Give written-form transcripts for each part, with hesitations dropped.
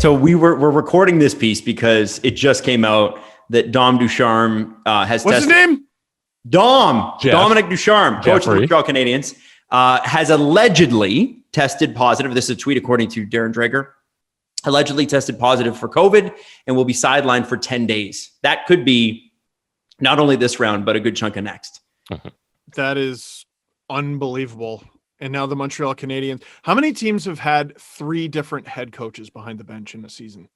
So we're recording this piece because it just came out that Ducharme has What's tested. his name? Dominic Ducharme, coach of the Montreal Canadiens, has allegedly tested positive. This is a tweet according to Darren Dreger. Allegedly tested positive for COVID and will be sidelined for 10 days. That could be not only this round, but a good chunk of next. That is unbelievable. And now the Montreal Canadiens. How many teams have had 3 different head coaches behind the bench in a season?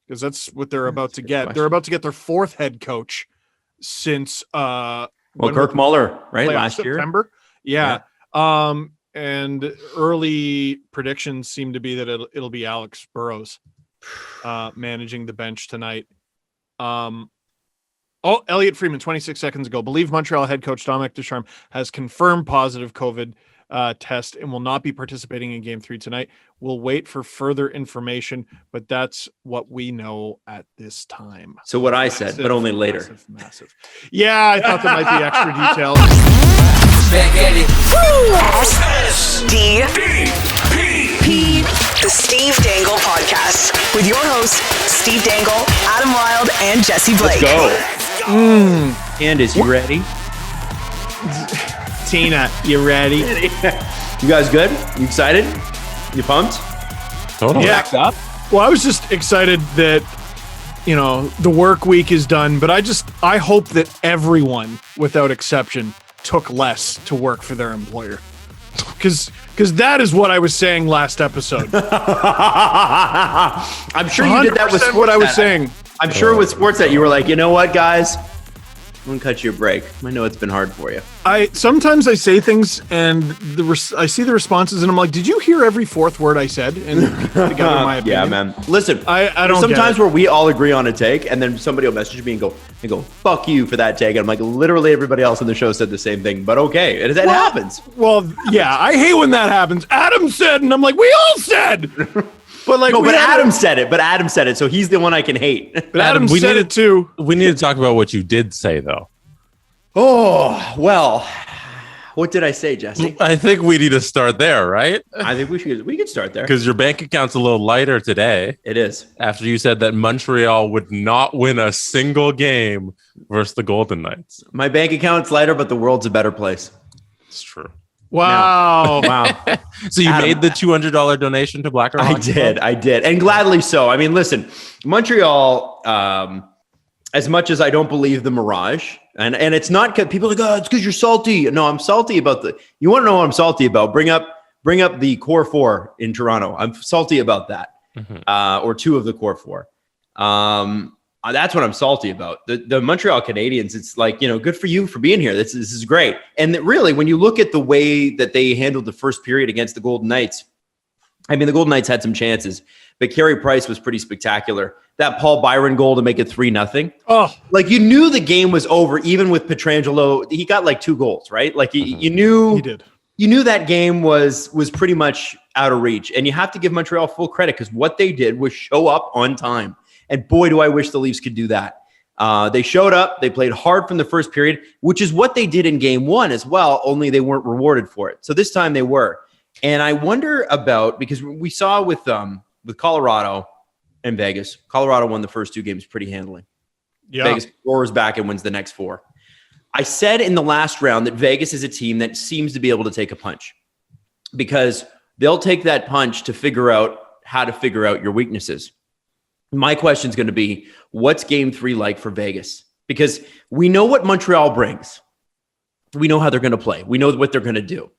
Because that's what they're about to get. They're about to get their 4th head coach since Kirk Muller, right? Last year. September. Yeah. And early predictions seem to be that it'll be Alex Burrows managing the bench tonight. Elliot Freeman, 26 seconds ago, believe Montreal head coach Dominic Ducharme has confirmed positive COVID test and will not be participating in Game 3 tonight. We'll wait for further information, but that's what we know at this time. So what I said, but only later. Massive. Yeah, I thought there might be extra details. SDP, the Steve Dangle Podcast, with your hosts, Steve Dangle, Adam Wilde, and Jesse Blake. Let's go. Candace, you ready? Tina, you ready? You guys good? You excited? You pumped? Totally. Yeah. Up. Well, I was just excited that, the work week is done, but I hope that everyone, without exception, took less to work for their employer. Because that is what I was saying last episode. I'm sure you did that with Sportsnet. What I was saying. I'm sure with Sportsnet you were like, you know what, guys? I'm going to cut you a break. I know it's been hard for you. Sometimes I say things and I see the responses and I'm like, did you hear every 4th word I said? And together my opinion. Yeah, man. Listen, I don't sometimes where we all agree on a take and then somebody will message me and go, fuck you for that take. And I'm like, literally everybody else on the show said the same thing, but okay. That happens. Well, yeah, I hate when that happens. Adam said, and I'm like, we all said. But Adam said it. But Adam said it, so he's the one I can hate. But Adam said it too. We need to talk about what you did say, though. Oh, well, what did I say, Jesse? I think we need to start there, right? I think we could start there. Because your bank account's a little lighter today. It is. After you said that Montreal would not win a single game versus the Golden Knights. My bank account's lighter, but the world's a better place. It's true. Wow. Wow. So you made the $200 donation to Black I did. And gladly so. I mean, listen, Montreal, as much as I don't believe the mirage, and it's not because people are like, it's because you're salty. No, I'm salty about you want to know what I'm salty about? Bring up the core 4 in Toronto. I'm salty about that. Or 2 of the core 4. That's what I'm salty about. The Montreal Canadiens, it's like, good for you for being here. This is great. And really, when you look at the way that they handled the first period against the Golden Knights, I mean, the Golden Knights had some chances, but Carey Price was pretty spectacular. That Paul Byron goal to make it 3-0. Oh, like you knew the game was over, even with Pietrangelo. He got like 2 goals, right? Like you knew he did. You knew that game was pretty much out of reach. And you have to give Montreal full credit because what they did was show up on time. And boy, do I wish the Leafs could do that. They showed up. They played hard from the first period, which is what they did in Game 1 as well, only they weren't rewarded for it. So this time they were. And I wonder about, because we saw with Colorado and Vegas, Colorado won the first 2 games pretty handily. Yeah. Vegas roars back and wins the next 4. I said in the last round that Vegas is a team that seems to be able to take a punch because they'll take that punch to figure out how to figure out your weaknesses. My question is going to be, what's Game 3 like for Vegas? Because we know what Montreal brings. We know how they're going to play. We know what they're going to do.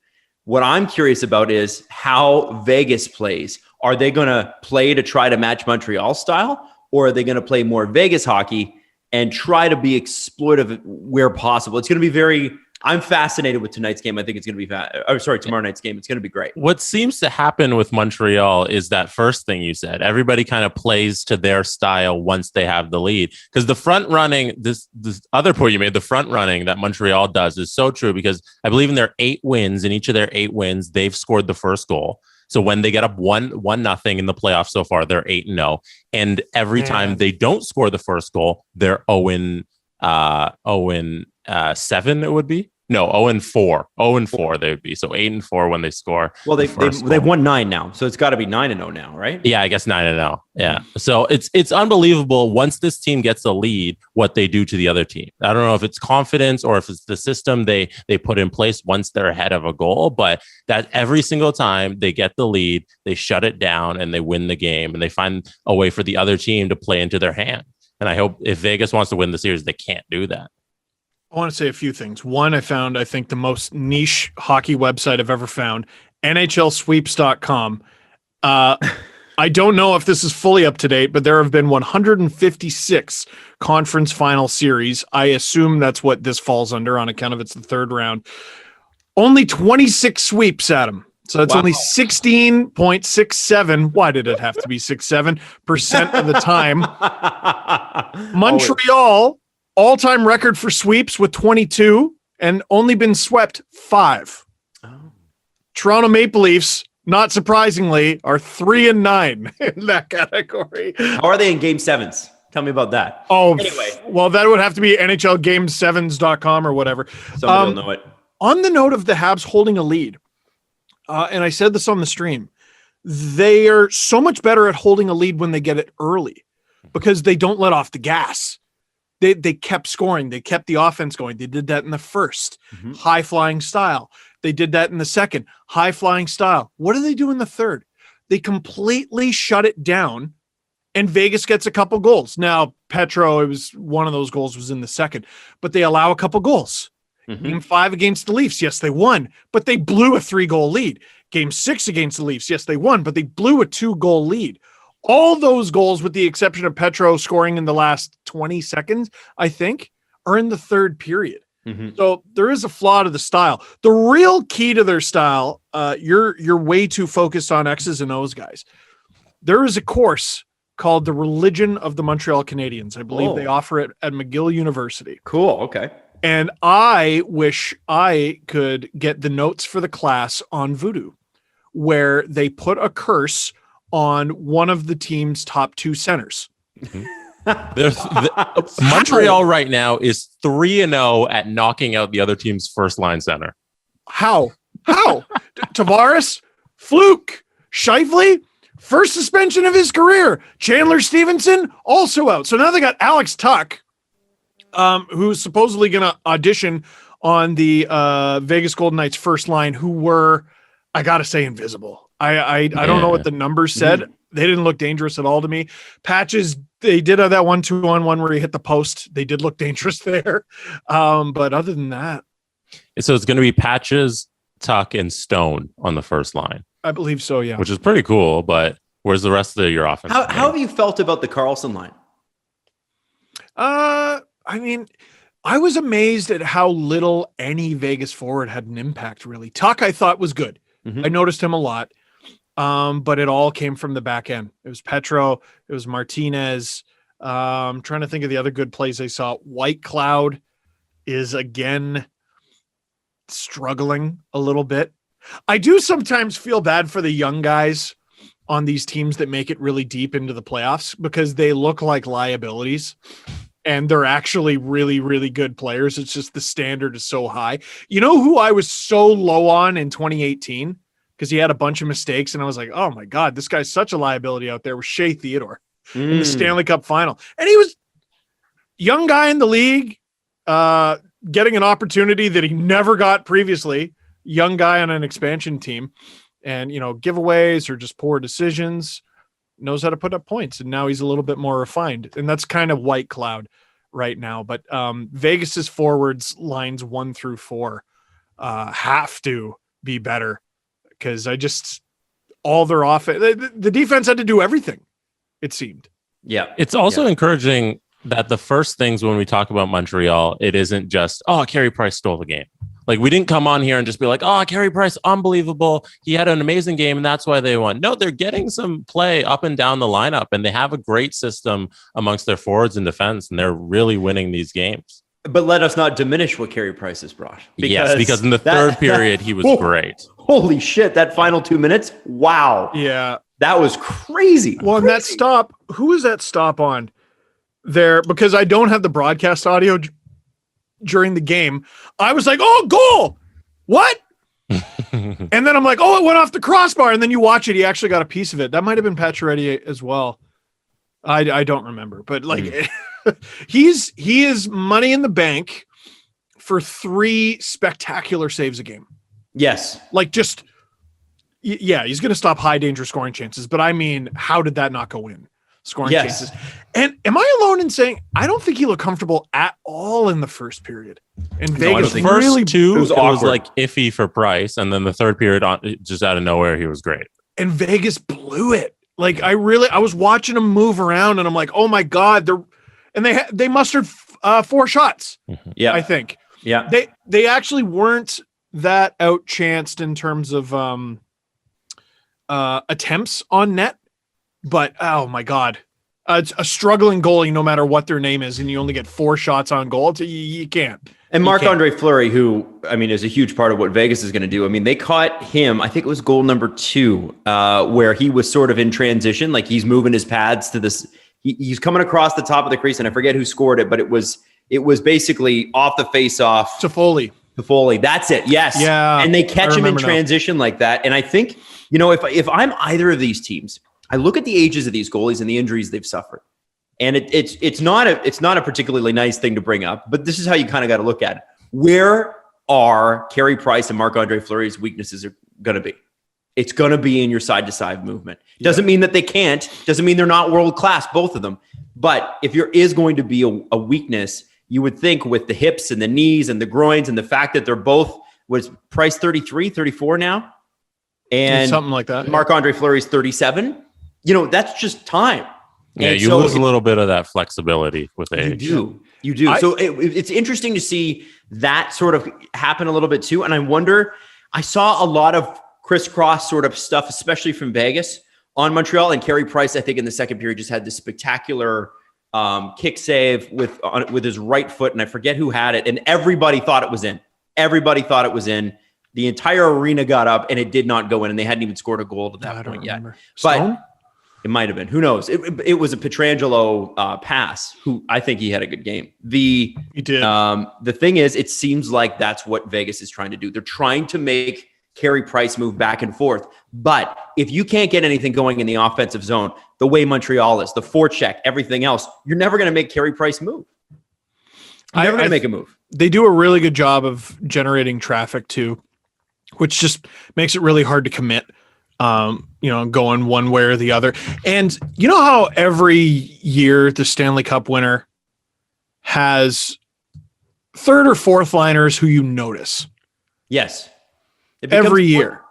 What I'm curious about is how Vegas plays. Are they going to play to try to match Montreal style, or are they going to play more Vegas hockey and try to be exploitive where possible? It's going to be I'm fascinated with tonight's game. I think it's going to be tomorrow night's game. It's going to be great. What seems to happen with Montreal is that first thing you said. Everybody kind of plays to their style once they have the lead. Because the front running, this other point you made, the front running that Montreal does is so true because I believe in their 8 wins, in each of their 8 wins, they've scored the first goal. So when they get up 1-0 in the playoffs so far, they're 8-0. And every time they don't score the first goal, they're 0-7, it would be. No, 0-4. 0-4 they would be. So 8-4 when they score. Well, they've won 9 now, so it's got to be 9-0 now, right? Yeah, I guess 9-0. Yeah. So it's unbelievable once this team gets a lead, what they do to the other team. I don't know if it's confidence or if it's the system they put in place once they're ahead of a goal, but that every single time they get the lead, they shut it down and they win the game, and they find a way for the other team to play into their hand. And I hope if Vegas wants to win the series, they can't do that. I want to say a few things. One, I think the most niche hockey website I've ever found, NHLSweeps.com. I don't know if this is fully up to date, but there have been 156 conference final series. I assume that's what this falls under on account of it's the third round. Only 26 sweeps, Adam. So that's only 16.67. Why did it have to be 6-7% of the time? Montreal, all-time record for sweeps with 22 and only been swept 5. Oh. Toronto Maple Leafs, not surprisingly, are 3-9 in that category. How are they in game 7s? Tell me about that. Oh, anyway. Well, that would have to be NHLGame7s.com or whatever. Somebody will know it. On the note of the Habs holding a lead, and I said this on the stream, they are so much better at holding a lead when they get it early because they don't let off the gas. They kept scoring. They kept the offense going. They did that in the first, high-flying style. They did that in the second, high-flying style. What do they do in the third? They completely shut it down, and Vegas gets a couple goals. Now, Petro, it was one of those goals was in the second, but they allow a couple goals. Game 5 against the Leafs, yes, they won, but they blew a 3-goal lead. Game 6 against the Leafs, yes, they won, but they blew a 2-goal lead. All those goals, with the exception of Petro scoring in the last 20 seconds, I think, are in the third period. So there is a flaw to the style. The real key to their style, you're way too focused on X's and O's, guys. There is a course called The Religion of the Montreal Canadiens. I believe they offer it at McGill University. Cool. Okay. And I wish I could get the notes for the class on voodoo, where they put a curse on one of the team's top 2 centers. Montreal right now is 3-0 at knocking out the other team's first line center. How? Tavares, Fluke, Scheifele, first suspension of his career. Chandler Stevenson also out. So now they got Alex Tuck, who's supposedly going to audition on the Vegas Golden Knights first line, who were, I got to say, invisible. I don't know what the numbers said. They didn't look dangerous at all to me. Patches, they did have that 1-2-on-1 where he hit the post. They did look dangerous there. But other than that. So it's going to be Patches, Tuck, and Stone on the first line. I believe so, yeah. Which is pretty cool, but where's the rest of your offense? How have you felt about the Karlsson line? I mean, I was amazed at how little any Vegas forward had an impact, really. Tuck, I thought, was good. I noticed him a lot. But it all came from the back end. It was Petro. It was Martinez. I'm trying to think of the other good plays I saw. White Cloud is again struggling a little bit. I do sometimes feel bad for the young guys on these teams that make it really deep into the playoffs because they look like liabilities and they're actually really, really good players. It's just the standard is so high. You know who I was so low on in 2018? Because he had a bunch of mistakes, and I was like, oh, my God, this guy's such a liability out there, with Shea Theodore in the Stanley Cup final. And he was young guy in the league, getting an opportunity that he never got previously, young guy on an expansion team, and, giveaways or just poor decisions, knows how to put up points, and now he's a little bit more refined. And that's kind of White Cloud right now. But Vegas's forwards lines 1 through 4 have to be better. Because all their offense, the defense had to do everything, it seemed. Yeah. It's also encouraging that the first things when we talk about Montreal, it isn't just, Carey Price stole the game. Like, we didn't come on here and just be like, Carey Price, unbelievable. He had an amazing game, and that's why they won. No, they're getting some play up and down the lineup, and they have a great system amongst their forwards and defense, and they're really winning these games. But let us not diminish what Carey Price has brought. Because in the third period, he was great. Holy shit, that final 2 minutes. Wow. Yeah. That was crazy. Well, and that stop, who was that stop on there? Because I don't have the broadcast audio. during the game, I was like, oh, goal. What? And then I'm like, oh, it went off the crossbar. And then you watch it. He actually got a piece of it. That might've been Pacioretty as well. I don't remember, but like he is money in the bank for 3 spectacular saves a game. Yes. Like just, yeah, he's going to stop high danger scoring chances. But I mean, how did that not go in? Scoring chances. And am I alone in saying I don't think he looked comfortable at all in the first period? And Vegas the first really, two, it was like iffy for Price, and then the third period, just out of nowhere, he was great. And Vegas blew it. Like I was watching him move around, and I'm like, oh my god, they mustered 4 shots. Yeah, I think. Yeah, they actually weren't that outchanced in terms of attempts on net. But, oh, my God, it's a struggling goalie no matter what their name is, and you only get 4 shots on goal. You can't. And Marc-Andre Fleury, who, I mean, is a huge part of what Vegas is going to do. I mean, they caught him, I think it was goal number 2, where he was sort of in transition. Like he's moving his pads to this. He's coming across the top of the crease, and I forget who scored it, but it was basically off the face-off. Toffoli. That's it. Yes. Yeah. And they catch him in transition like that. And I think, if I'm either of these teams, I look at the ages of these goalies and the injuries they've suffered, and it's not a particularly nice thing to bring up, but this is how you kind of got to look at it. Where are Carey Price and Marc-Andre Fleury's weaknesses are going to be? It's going to be in your side-to-side movement. Doesn't mean that they can't. Doesn't mean they're not world-class, both of them. But if there is going to be a weakness, you would think with the hips and the knees and the groins and the fact that they're both, was Price 33, 34 now? And something like that. Marc-Andre Fleury's 37. That's just time. Yeah, and you lose a little bit of that flexibility with age. You do. So it's interesting to see that sort of happen a little bit too. And I wonder, I saw a lot of crisscross sort of stuff, especially from Vegas on Montreal, and Carey Price, I think in the second period just had this spectacular kick save with his right foot. And I forget who had it. And everybody thought it was in. The entire arena got up and it did not go in, and they hadn't even scored a goal to that point yet. But it might have been. Who knows? It was a Pietrangelo pass, who I think he had a good game. He did. The thing is, it seems like that's what Vegas is trying to do. They're trying to make Carey Price move back and forth. But if you can't get anything going in the offensive zone, the way Montreal is, the forecheck, everything else, you're never going to make Carey Price move. You're never going to make a move. They do a really good job of generating traffic too, which just makes it really hard to commit. Going one way or the other. And you know how every year the Stanley Cup winner has third or fourth liners who you notice? Yes. Every year.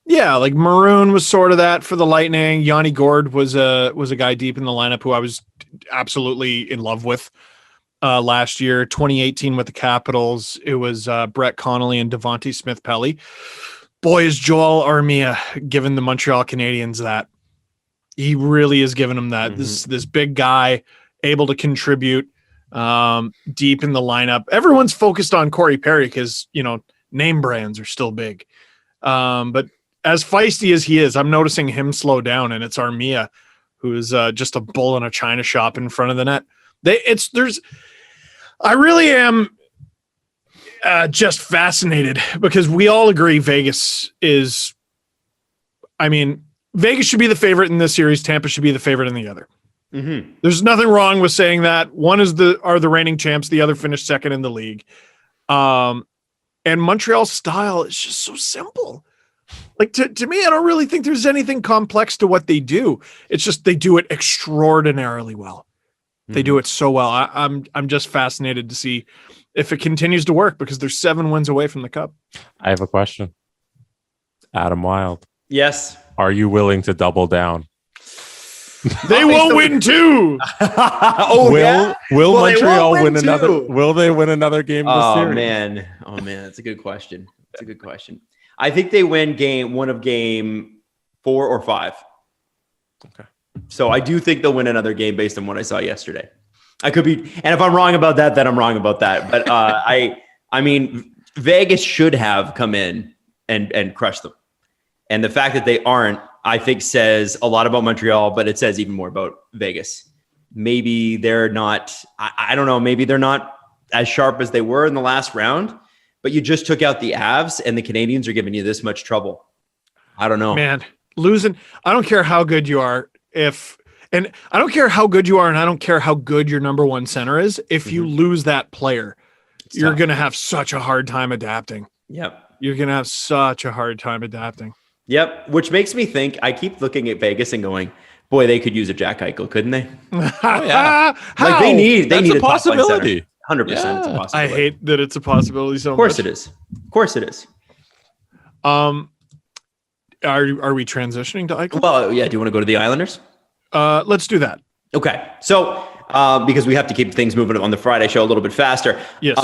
Yeah, like Maroon was sort of that for the Lightning. Yanni Gourde was a guy deep in the lineup who I was absolutely in love with last year. 2018 with the Capitals, it was Brett Connolly and Devontae Smith-Pelly. Boy, is Joel Armia giving the Montreal Canadiens that. He really is giving them that. Mm-hmm. This big guy, able to contribute deep in the lineup. Everyone's focused on Corey Perry because, name brands are still big. But as feisty as he is, I'm noticing him slow down, and it's Armia, who is just a bull in a china shop in front of the net. I really am just fascinated because we all agree Vegas should be the favorite in this series. Tampa should be the favorite in the other. Mm-hmm. There's nothing wrong with saying that. One are the reigning champs. The other finished second in the league. And Montreal's style is just so simple. Like to me, I don't really think there's anything complex to what they do. It's just they do it extraordinarily well. Mm-hmm. They do it so well. I'm just fascinated to see if it continues to work because they're 7 wins away from the Cup. I have a question. Adam Wild. Yes. Are you willing to double down? They will win too. Will Montreal win another? Will they win another game this series? Oh man, that's a good question. I think they win game 4 or 5. Okay. So I do think they'll win another game based on what I saw yesterday. I could be, and if I'm wrong about that, then I'm wrong about that. But I mean, Vegas should have come in and crushed them. And the fact that they aren't, I think, says a lot about Montreal, but it says even more about Vegas. Maybe they're not, I don't know, maybe they're not as sharp as they were in the last round, but you just took out the Avs and the Canadiens are giving you this much trouble. I don't know. Man, losing. I don't care how good you are. And I don't care how good you are, and I don't care how good your number one center is. If you lose that player, you're going to have such a hard time adapting. Yep. You're going to have such a hard time adapting. Yep. Which makes me think, I keep looking at Vegas and going, boy, they could use a Jack Eichel, couldn't they? How? Like they need a possibility. 100% it's a possibility. I hate that it's a possibility so much. Of course it is. Of course it is. Are we transitioning to Eichel? Well, yeah. Do you want to go to the Islanders? Let's do that. Okay. So, because we have to keep things moving on the Friday show a little bit faster. Yes.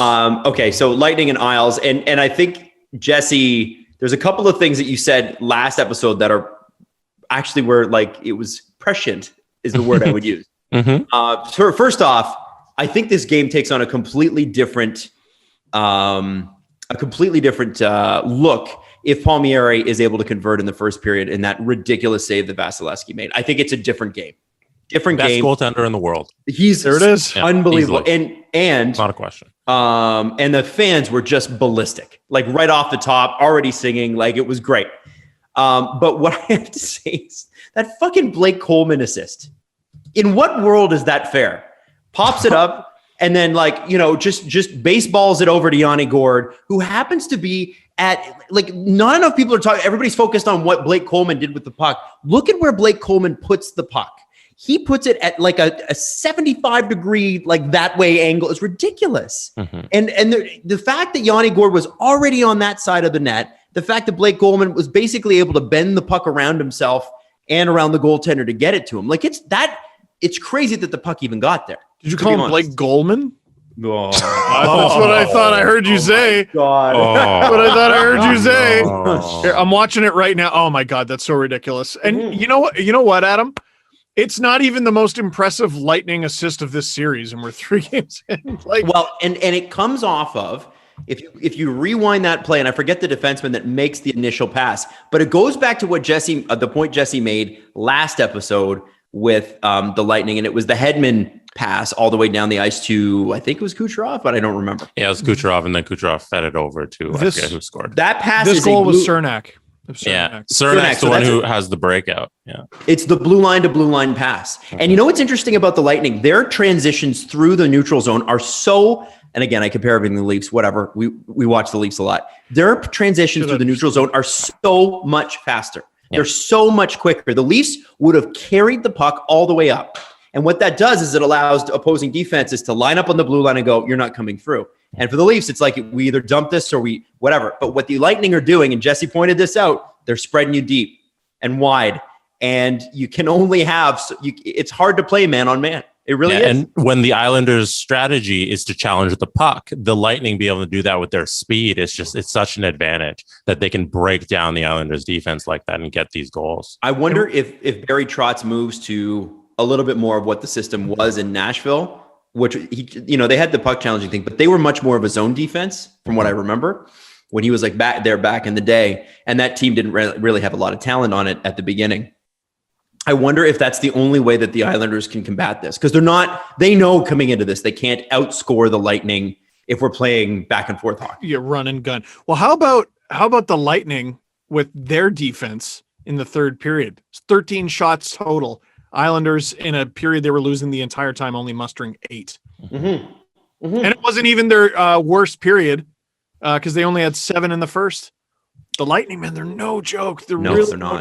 Okay. So Lightning and Isles. And I think, Jesse, there's a couple of things that you said last episode that are actually were like, it was prescient is the word I would use. So first off, I think this game takes on a completely different look if Palmieri is able to convert in the first period in that ridiculous save that Vasilevsky made. I think it's a different game. Best goaltender in the world. There it is. Unbelievable. Easily. And not a question. And the fans were just ballistic, like right off the top, already singing, like it was great. But what I have to say is that fucking Blake Coleman assist. In what world is that fair? Pops it up and then just baseballs it over to Yanni Gourde, who happens to be at not enough people are talking. Everybody's focused on what Blake Coleman did with the puck. Look at where Blake Coleman puts the puck. He puts it at like a 75 degree, like that way angle. It's ridiculous. And the fact that Yanni Gourde was already on that side of the net, the fact that Blake Coleman was basically able to bend the puck around himself and around the goaltender to get it to him. It's crazy that the puck even got there. Did you call him Blake Goldman? Oh. That's what I thought I heard you say. God. That's what I thought I heard you say. Here, I'm watching it right now. Oh my God, that's so ridiculous. And you know what, Adam? It's not even the most impressive Lightning assist of this series, and we're 3 games in. And it comes off of if you rewind that play, and I forget the defenseman that makes the initial pass, but it goes back to what the point Jesse made last episode with the Lightning, and it was the Hedman pass all the way down the ice to, I think it was Kucherov, but I don't remember. Yeah, it was Kucherov, and then Kucherov fed it over to I forget who scored. That pass. This goal was Cernak. Yeah, Cernak's the one who has the breakout. Yeah, it's the blue line to blue line pass. And you know what's interesting about the Lightning? Their transitions through the neutral zone are so. And again, I compare everything to the Leafs. Whatever, we watch the Leafs a lot. Their transitions through the neutral zone are so much faster. Yeah. They're so much quicker. The Leafs would have carried the puck all the way up. And what that does is it allows opposing defenses to line up on the blue line and go, you're not coming through. And for the Leafs, it's like we either dump this or we whatever. But what the Lightning are doing, and Jesse pointed this out, they're spreading you deep and wide. And you can only have, it's hard to play man on man. It really is. And when the Islanders' strategy is to challenge the puck, the Lightning be able to do that with their speed. It's such an advantage that they can break down the Islanders' defense like that and get these goals. I wonder if Barry Trotz moves to a little bit more of what the system was in Nashville, which they had the puck challenging thing, but they were much more of a zone defense from what I remember when he was like back in the day. And that team didn't really have a lot of talent on it at the beginning. I wonder if that's the only way that the Islanders can combat this, because they know coming into this, they can't outscore the Lightning if we're playing back and forth hockey. Yeah, run and gun. Well, how about the Lightning with their defense in the third period? 13 shots total. Islanders in a period they were losing the entire time, only mustering 8. And it wasn't even their worst period because they only had 7 in the first. The Lightning, man, they're no joke. They're not.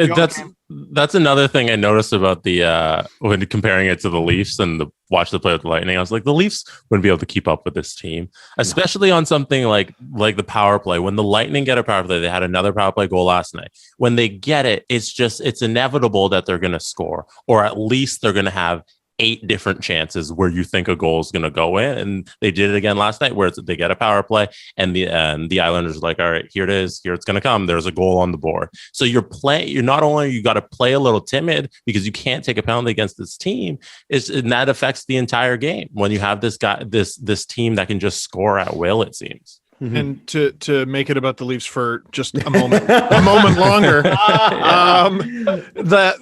That's another thing I noticed about the when comparing it to the Leafs and watch the play with the Lightning. I was like, the Leafs wouldn't be able to keep up with this team, especially on something like the power play. When the Lightning get a power play, they had another power play goal last night. When they get it, it's inevitable that they're going to score, or at least they're going to have 8 different chances where you think a goal is going to go in, and they did it again last night where they get a power play and the Islanders are like, all right, here it is, here it's going to come, there's a goal on the board. So you're not only you got to play a little timid because you can't take a penalty against this team, and that affects the entire game when you have this team that can just score at will, it seems. and to make it about the Leafs for just a moment longer.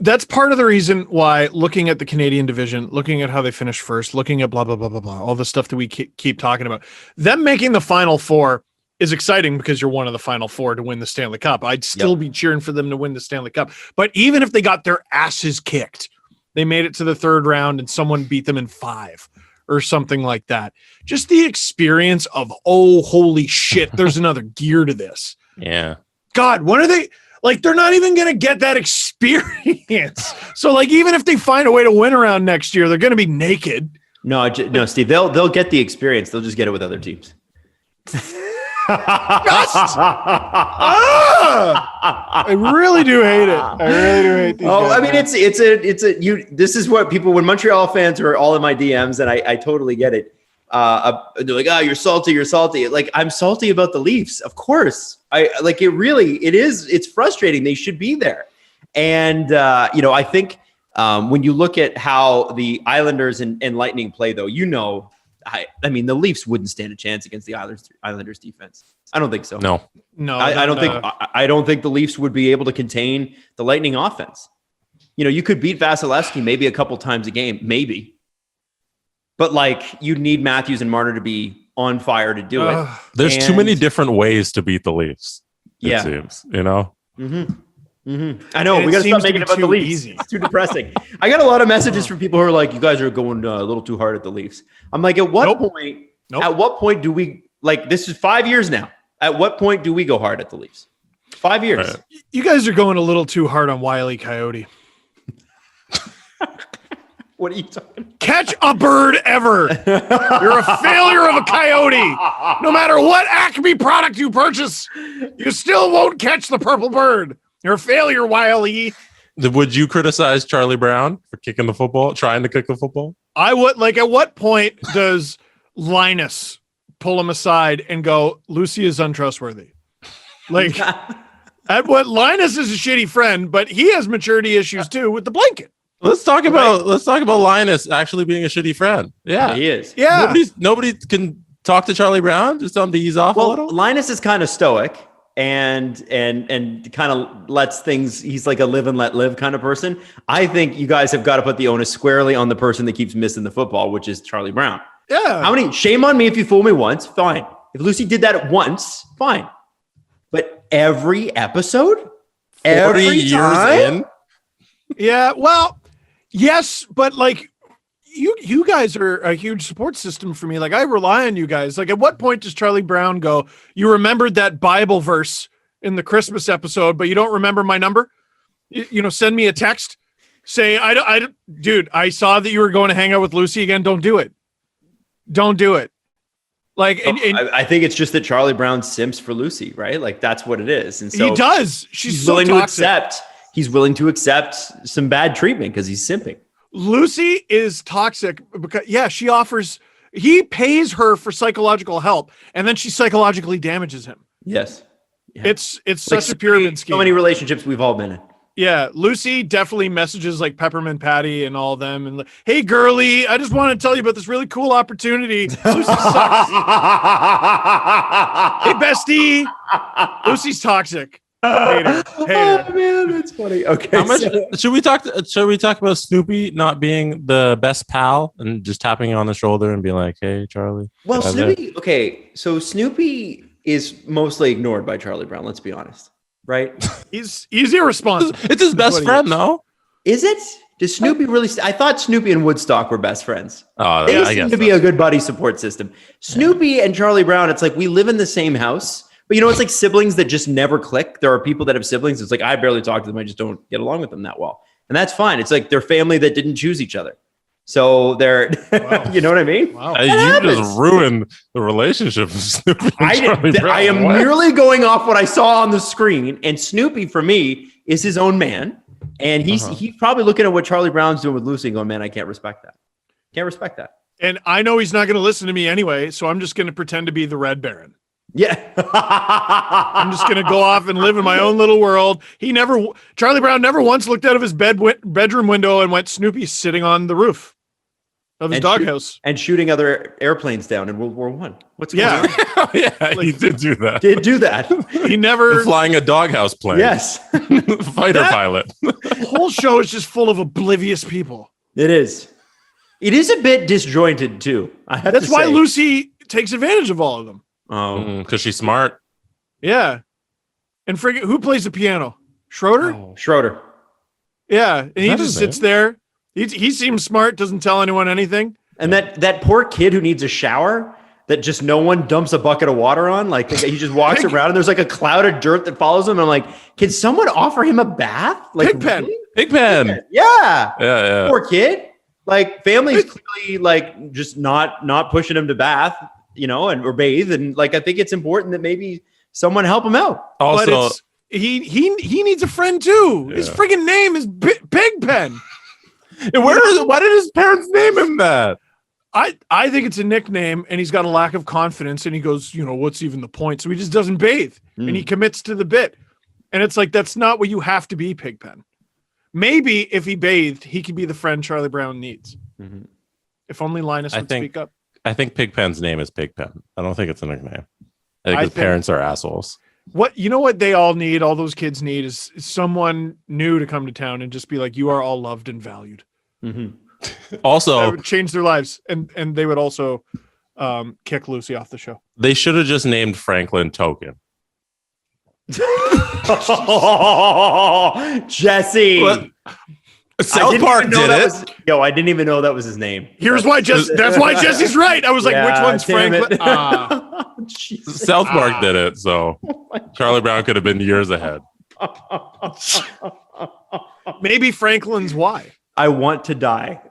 That's part of the reason why, looking at the Canadian division, looking at how they finished first, looking at blah blah blah blah blah, all the stuff that we keep talking about, them making the Final Four is exciting because you're one of the Final Four to win the Stanley Cup. I'd still be cheering for them to win the Stanley Cup. But even if they got their asses kicked, they made it to the third round and someone beat them in 5 or something like that. Just the experience of, oh, holy shit, there's another gear to this. Yeah. God, when are they, like, they're not even going to get that experience. So, like, even if they find a way to win around next year, they're going to be naked. No, Steve, they'll get the experience. They'll just get it with other teams. I really do hate it. I really do hate these guys. I mean, this is what people, when Montreal fans are all in my DMs, and I totally get it. They're like, you're salty. Like, I'm salty about the Leafs. Of course. It's frustrating. They should be there. And, I think when you look at how the Islanders and Lightning play, though, I mean, the Leafs wouldn't stand a chance against the Islanders defense. I don't think so. No. I don't think the Leafs would be able to contain the Lightning offense. You could beat Vasilevsky maybe a couple times a game, maybe. But you'd need Matthews and Marner to be on fire to do it. There's too many different ways to beat the Leafs. It seems, Mm-hmm. I know. We got to stop making it about the Leafs. Easy. It's too depressing. I got a lot of messages from people who are like, you guys are going a little too hard at the Leafs. I'm like, at what point? Nope. At what point do we, this is 5 years now. At what point do we go hard at the Leafs? 5 years. Right. You guys are going a little too hard on Wile E. Coyote. What are you talking? Catch a bird ever. You're a failure of a coyote. No matter what Acme product you purchase, you still won't catch the purple bird. You're a failure, Wile E. Would you criticize Charlie Brown for kicking the football, trying to kick the football? I would. At what point does Linus pull him aside and go, Lucy is untrustworthy? At what, Linus is a shitty friend, but he has maturity issues too with the blanket. Let's talk about Linus actually being a shitty friend. Yeah, he is. Yeah, nobody can talk to Charlie Brown. Just tell him to ease off a little. Linus is kind of stoic and kind of lets things. He's like a live and let live kind of person. I think you guys have got to put the onus squarely on the person that keeps missing the football, which is Charlie Brown. Yeah. Shame on me if you fool me once. Fine. If Lucy did that once, fine. But every episode, 40 years in. Yeah. Well. Yes, but you guys are a huge support system for me. I rely on you guys. At what point does Charlie Brown go, you remembered that Bible verse in the Christmas episode, but you don't remember my number? Send me a text. Say, dude, I saw that you were going to hang out with Lucy again. Don't do it. Don't do it. I think it's just that Charlie Brown simps for Lucy, right? That's what it is. And so he does. She's so willing toxic. to accept. He's willing to accept some bad treatment because he's simping. Lucy is toxic because, he pays her for psychological help and then she psychologically damages him. Yes. Yeah. It's such a pyramid scheme. So many relationships we've all been in. Yeah. Lucy definitely messages Peppermint Patty and all them. And hey, girly, I just want to tell you about this really cool opportunity. Lucy sucks. Hey, bestie. Lucy's toxic. Hater. Oh man, that's funny. Okay, should we talk about Snoopy not being the best pal and just tapping on the shoulder and being like, "Hey, Charlie"? Well, Snoopy. Okay, so Snoopy is mostly ignored by Charlie Brown. Let's be honest, right? He's irresponsible. It's his best friend, though. Is it? Does Snoopy really? I thought Snoopy and Woodstock were best friends. Oh, they seem to be a good buddy support system. Snoopy and Charlie Brown. It's we live in the same house. But it's like siblings that just never click. There are people that have siblings. It's I barely talk to them. I just don't get along with them that well. And that's fine. It's they're family that didn't choose each other. So they're, wow. You know what I mean? Wow. You just ruined the relationship with Snoopy. I am merely going off what I saw on the screen. And Snoopy, for me, is his own man. And he's probably looking at what Charlie Brown's doing with Lucy and going, man, I can't respect that. Can't respect that. And I know he's not going to listen to me anyway. So I'm just going to pretend to be the Red Baron. Yeah. I'm just going to go off and live in my own little world. Charlie Brown never once looked out of his bedroom window and went, Snoopy's sitting on the roof. of his doghouse and shooting other airplanes down in World War I. What's going on? He did do that. Did do that. He never Flying a doghouse plane. Yes. Fighter pilot. The whole show is just full of oblivious people. It is. It is a bit disjointed too. That's why Lucy takes advantage of all of them. Oh, Because she's smart. Yeah. And who plays the piano? Schroeder? Schroeder. Yeah. And he That just is sits there. He seems smart, doesn't tell anyone anything. And that poor kid who needs a shower that just no one dumps a bucket of water on. Like he just walks around and there's like a cloud of dirt that follows him. And I'm like, can someone offer him a bath? Like Pigpen. really? Pigpen. Yeah. Poor kid. Like family's clearly like just not pushing him to bath, or bathe. And like, I think it's important that maybe someone help him out. Also, he needs a friend too. His friggin' name is Pigpen. Why did his parents name him that? I think it's a nickname, and he's got a lack of confidence, and he goes, what's even the point? So he just doesn't bathe, and he commits to the bit. And it's like, that's not what you have to be, Pigpen. Maybe if he bathed, he could be the friend Charlie Brown needs. Mm-hmm. If only Linus would speak up. I think Pigpen's name is Pigpen. I don't think it's a nickname. I think his parents are assholes. What they all need, all those kids need, is someone new to come to town and just be like, you are all loved and valued. Mm-hmm. Also, that would change their lives, and they would also kick Lucy off the show. They should have just named Franklin Token. Jesse. South Park did it. I didn't even know that was his name. That's why Jesse's right. I was like, which one's Franklin? South Park did it, so Charlie Brown could have been years ahead. Maybe Franklin's why. I want to die.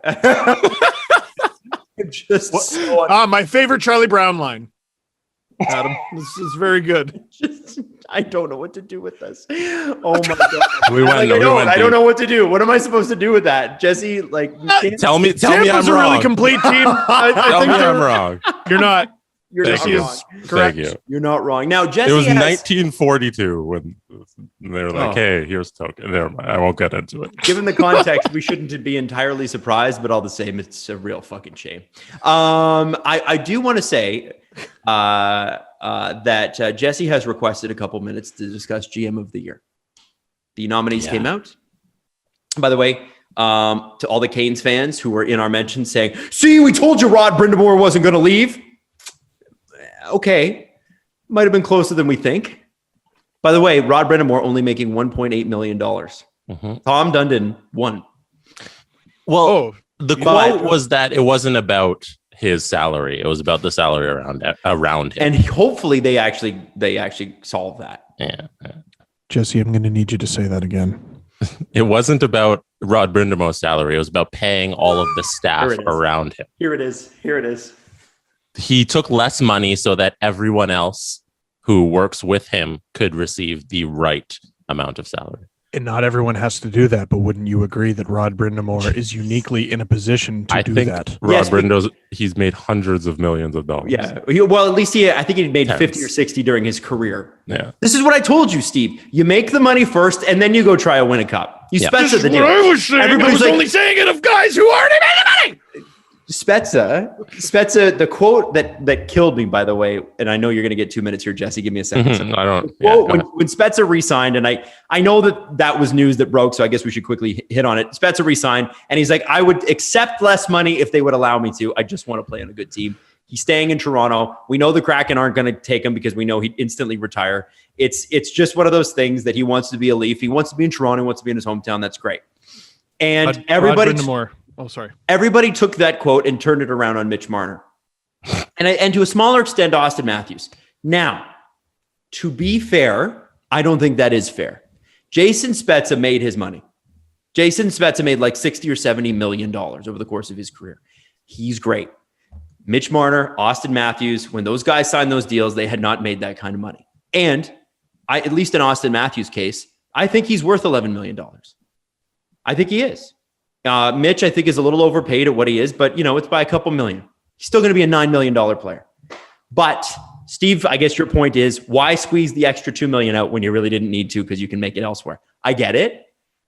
My favorite Charlie Brown line. Adam, this is very good. I don't know what to do with this. Oh my god! I don't know what to do. What am I supposed to do with that, Jesse? Like, tell me I'm wrong. A really complete team. Tell me I'm wrong. You're not. Jesse is correct. Thank you. You're not wrong. Now, Jesse. It was 1942 when they were like, "Hey, here's Token." Never mind. I won't get into it. Given the context, we shouldn't be entirely surprised, but all the same, it's a real fucking shame. I do want to say that Jesse has requested a couple minutes to discuss GM of the year. The nominees came out. By the way, to all the Canes fans who were in our mention saying, "See, we told you Rod Brind'Amour wasn't going to leave." Okay, might have been closer than we think. By the way, Rod Brind'Amour only making $1.8 million. Mm-hmm. Tom Dundon won. Well, the quote was that it wasn't about his salary; it was about the salary around him. And hopefully, they actually solve that. Yeah. Jesse, I'm going to need you to say that again. It wasn't about Rod Brind'Amour's salary; it was about paying all of the staff around him. Here it is. He took less money so that everyone else who works with him could receive the right amount of salary. And not everyone has to do that, but wouldn't you agree that Rod Brind'Amour is uniquely in a position to do that? Rod Brind'Amour, he's made hundreds of millions of dollars. Yeah. Well, at least I think he made 50 or 60 during his career. Yeah. This is what I told you, Steve. You make the money first, and then you go try to win a cup. You Spezza the deal. I was saying. Everybody's only saying it of guys who already made the money. Spezza, the quote that killed me, by the way, and I know you're going to get 2 minutes here, Jesse. Give me a second. Mm-hmm. I don't. When Spezza re-signed, and I know that was news that broke, so I guess we should quickly hit on it. Spezza re-signed, and he's like, I would accept less money if they would allow me to. I just want to play on a good team. He's staying in Toronto. We know the Kraken aren't going to take him because we know he'd instantly retire. It's just one of those things that he wants to be a Leaf. He wants to be in Toronto. He wants to be in his hometown. That's great. And everybody. Oh, sorry. Everybody took that quote and turned it around on Mitch Marner. And to a smaller extent, Austin Matthews. Now, to be fair, I don't think that is fair. Jason Spezza made his money. Jason Spezza made like $60 or $70 million over the course of his career. He's great. Mitch Marner, Austin Matthews, when those guys signed those deals, they had not made that kind of money. And at least in Austin Matthews' case, I think he's worth $11 million. I think he is. Mitch, I think, is a little overpaid at what he is, but it's by a couple million. He's still going to be a $9 million player. But Steve, I guess your point is, why squeeze the extra $2 million out when you really didn't need to because you can make it elsewhere? I get it,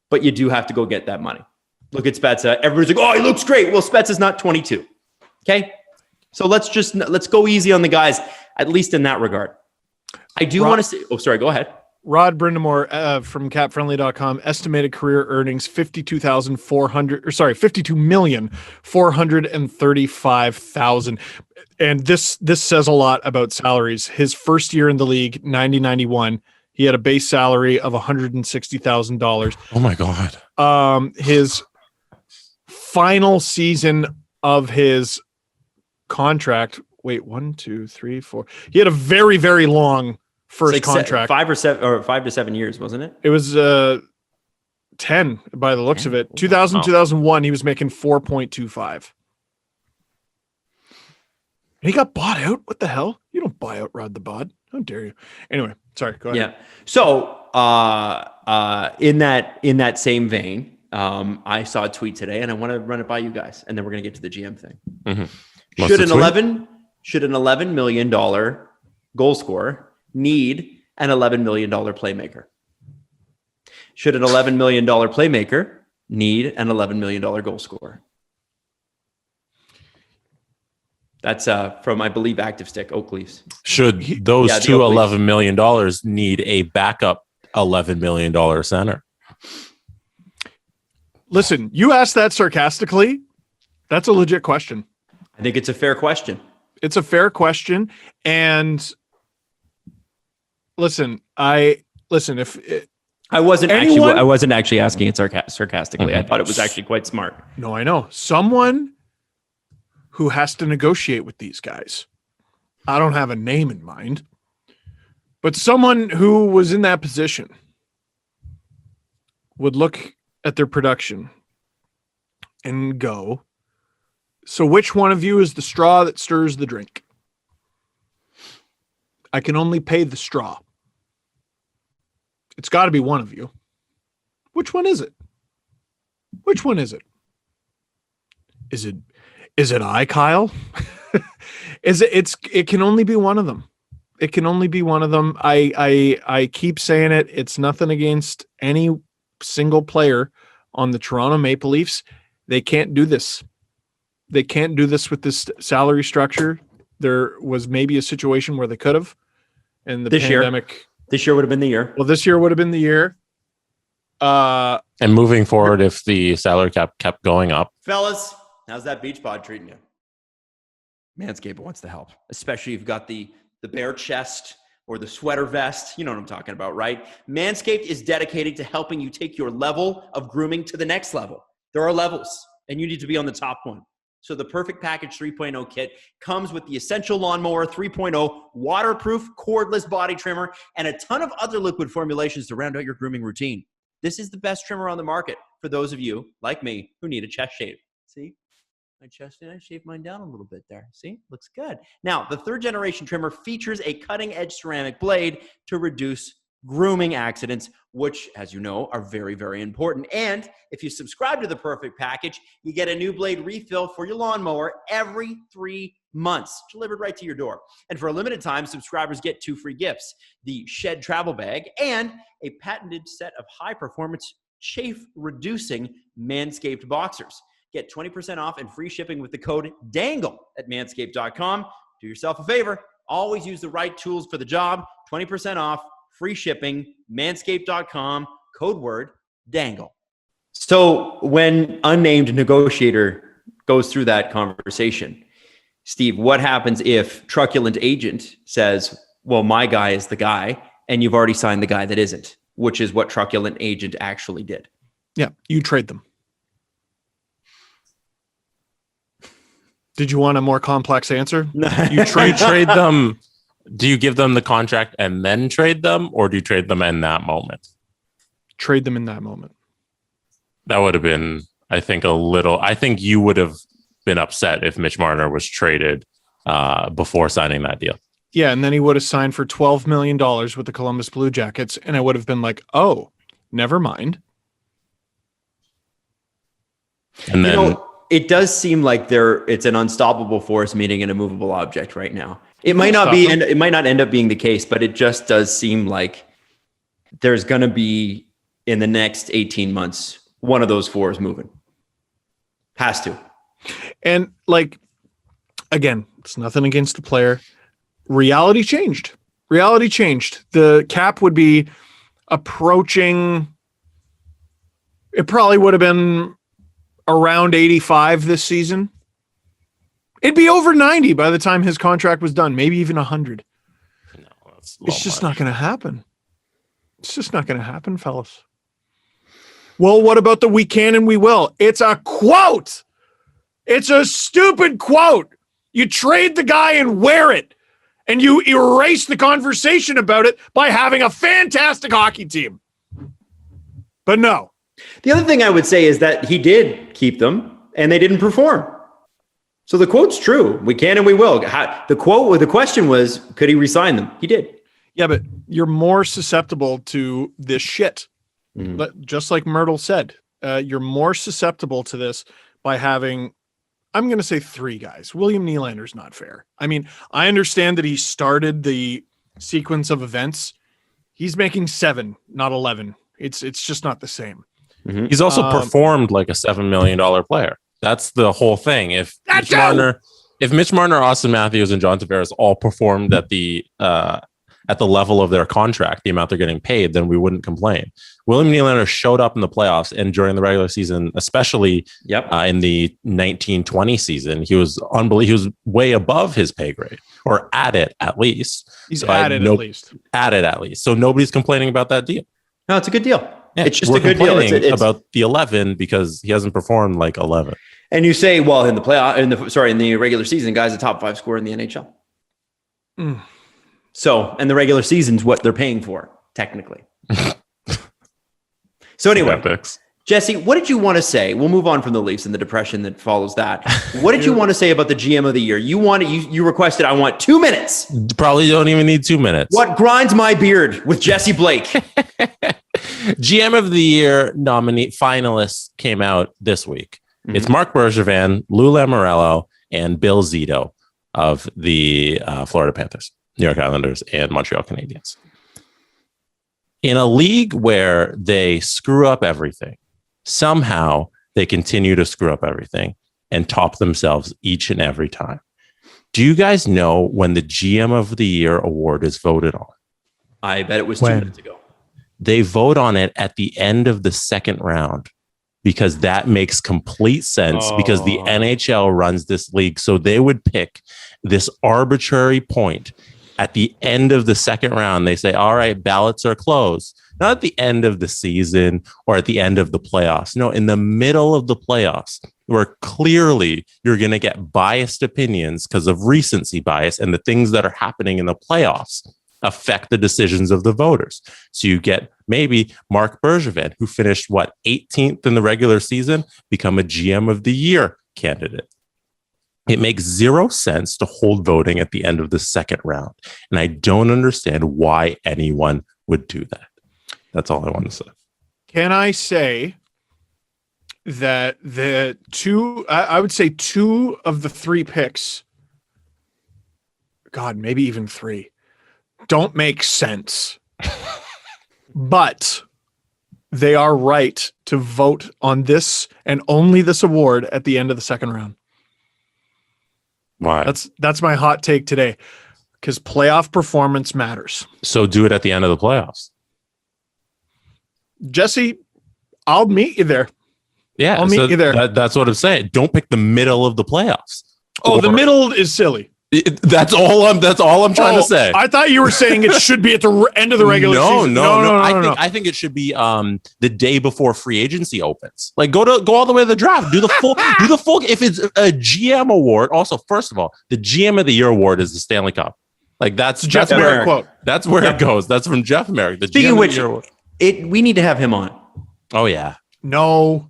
but you do have to go get that money. Look at Spezza. Everybody's like, oh, he looks great. Well, Spezza's not 22. Okay. So let's go easy on the guys, at least in that regard. I do want to say, sorry, go ahead. Rod Brind'Amour from capfriendly.com estimated career earnings $52,435,000. And this says a lot about salaries. His first year in the league, 90-91, he had a base salary of $160,000. Oh my God. His final season of his contract, wait, 1, 2, 3, 4. He had a very, very long first contract. 5 to 7 years, wasn't it? It was 10 by the looks of it. 2001, he was making 4.25. And he got bought out. What the hell? You don't buy out Rod the Bod. How dare you? Anyway, sorry. Go ahead. Yeah. So in that same vein, I saw a tweet today, and I want to run it by you guys, and then we're going to get to the GM thing. Mm-hmm. Should an $11 million goal scorer need an $11 million playmaker? Should an $11 million playmaker need an $11 million goal scorer? That's from, I believe, Active Stick, Oak Leafs. Should those two $11 million need a backup $11 million center? Listen, you asked that sarcastically. That's a legit question. I think it's a fair question. It's a fair question. And listen, if I wasn't actually asking it sarcastically. Mm-hmm. I thought it was actually quite smart. No, I know. Someone who has to negotiate with these guys. I don't have a name in mind, but someone who was in that position would look at their production and go, so which one of you is the straw that stirs the drink? I can only pay the straw. It's got to be one of you. Which one is it? Which one is it? Is it I, Kyle? It can only be one of them. It can only be one of them. I keep saying it. It's nothing against any single player on the Toronto Maple Leafs. They can't do this. They can't do this with this salary structure. There was maybe a situation where they could have, and the pandemic. This year would have been the year. Well, this year would have been the year. And moving forward, if the salary cap kept going up. Fellas, how's that beach pod treating you? Manscaped wants to help, especially if you've got the bare chest or the sweater vest. You know what I'm talking about, right? Manscaped is dedicated to helping you take your level of grooming to the next level. There are levels, and you need to be on the top one. So the Perfect Package 3.0 kit comes with the Essential Lawnmower 3.0, waterproof, cordless body trimmer, and a ton of other liquid formulations to round out your grooming routine. This is the best trimmer on the market for those of you, like me, who need a chest shave. See? My chest, I shaved mine down a little bit there. See? Looks good. Now, the third generation trimmer features a cutting-edge ceramic blade to reduce grooming accidents, which, as you know, are very, very important. And if you subscribe to the Perfect Package, you get a new blade refill for your lawnmower every 3 months, delivered right to your door. And for a limited time, subscribers get 2 free gifts: the Shed Travel Bag and a patented set of high-performance, chafe-reducing Manscaped boxers. Get 20% off and free shipping with the code DANGLE at manscaped.com. Do yourself a favor. Always use the right tools for the job. 20% off, free shipping, manscaped.com, code word DANGLE. So when unnamed negotiator goes through that conversation, Steve, what happens if truculent agent says, well, my guy is the guy, and you've already signed the guy that isn't, which is what truculent agent actually did? Yeah, you trade them. Did you want a more complex answer? You trade them. Do you give them the contract and then trade them, or do you trade them in that moment? Trade them in that moment. That would have been, I think you would have been upset if Mitch Marner was traded before signing that deal. Yeah, and then he would have signed for $12 million with the Columbus Blue Jackets, and I would have been like, oh, never mind. And then it does seem like it's an unstoppable force meeting an immovable object right now. It might not be, and it might not end up being the case, but it just does seem like there's going to be, in the next 18 months, one of those fours moving. Has to. And like, again, it's nothing against the player. Reality changed. The cap would be approaching, it probably would have been around 85 this season. It'd be over 90 by the time his contract was done, maybe even 100. No, it's just not going to happen. It's just not going to happen, fellas. Well, what about the we can and we will? It's a quote. It's a stupid quote. You trade the guy and wear it, and you erase the conversation about it by having a fantastic hockey team. But no. The other thing I would say is that he did keep them, and they didn't perform. So the quote's true. We can and we will. The question was, could he resign them? He did. Yeah, but you're more susceptible to this shit. Just like Myrtle said, you're more susceptible to this by having, I'm going to say 3 guys. William Nylander's not fair. I mean, I understand that he started the sequence of events. He's making 7, not 11. It's just not the same. Mm-hmm. He's also performed like a $7 million player. That's the whole thing. If Mitch Marner, Austin Matthews, and John Tavares all performed at the level of their contract, the amount they're getting paid, then we wouldn't complain. William Nylander showed up in the playoffs and during the regular season, especially in the 1920 season, he was unbelievable. He was way above his pay grade, or at it at least. He's at it at least. So nobody's complaining about that deal. No, it's a good deal. Yeah, it's just a good deal. It's about the 11 because he hasn't performed like 11. And you say, well, in the regular season, guy's a top 5 scorer in the NHL. So, and the regular season's what they're paying for, technically. So anyway, Jesse, what did you want to say? We'll move on from the Leafs and the depression that follows that. What did you want to say about the GM of the year? You requested, I want 2 minutes. Probably don't even need 2 minutes. What grinds my beard with Jesse Blake? GM of the year finalists came out this week. Mm-hmm. It's Marc Bergevin, Lou Lamoriello, and Bill Zito of the Florida Panthers, New York Islanders, and Montreal Canadiens. In a league where they screw up everything, somehow they continue to screw up everything and top themselves each and every time. Do you guys know when the GM of the Year award is voted on? I bet it was 2 minutes ago. They vote on it at the end of the second round because that makes complete sense because the NHL runs this league. So they would pick this arbitrary point at the end of the second round. They say, all right, ballots are closed. Not at the end of the season or at the end of the playoffs. No, in the middle of the playoffs, where clearly you're going to get biased opinions because of recency bias, and the things that are happening in the playoffs affect the decisions of the voters. So you get maybe Marc Bergevin, who finished 18th in the regular season, become a GM of the year candidate. It makes zero sense to hold voting at the end of the second round. And I don't understand why anyone would do that. That's all I want to say. Can I say that I would say 2 of the 3 picks, God, maybe even 3, don't make sense. But they are right to vote on this and only this award at the end of the second round. Why? That's my hot take today, because playoff performance matters. So do it at the end of the playoffs. Jesse, I'll meet you there. Yeah, I'll meet you there. That's what I'm saying. Don't pick the middle of the playoffs. The middle is silly. That's all I'm trying to say. I thought you were saying it should be at the end of the regular season. No. I think it should be the day before free agency opens. Like go all the way to the draft. Do the full. If it's a GM award, also first of all, the GM of the Year award is the Stanley Cup. Like that's Jeff Merrick quote. That's where it goes. That's from Jeff Merrick. The Speaking GM of which, we need to have him on. Oh yeah. No.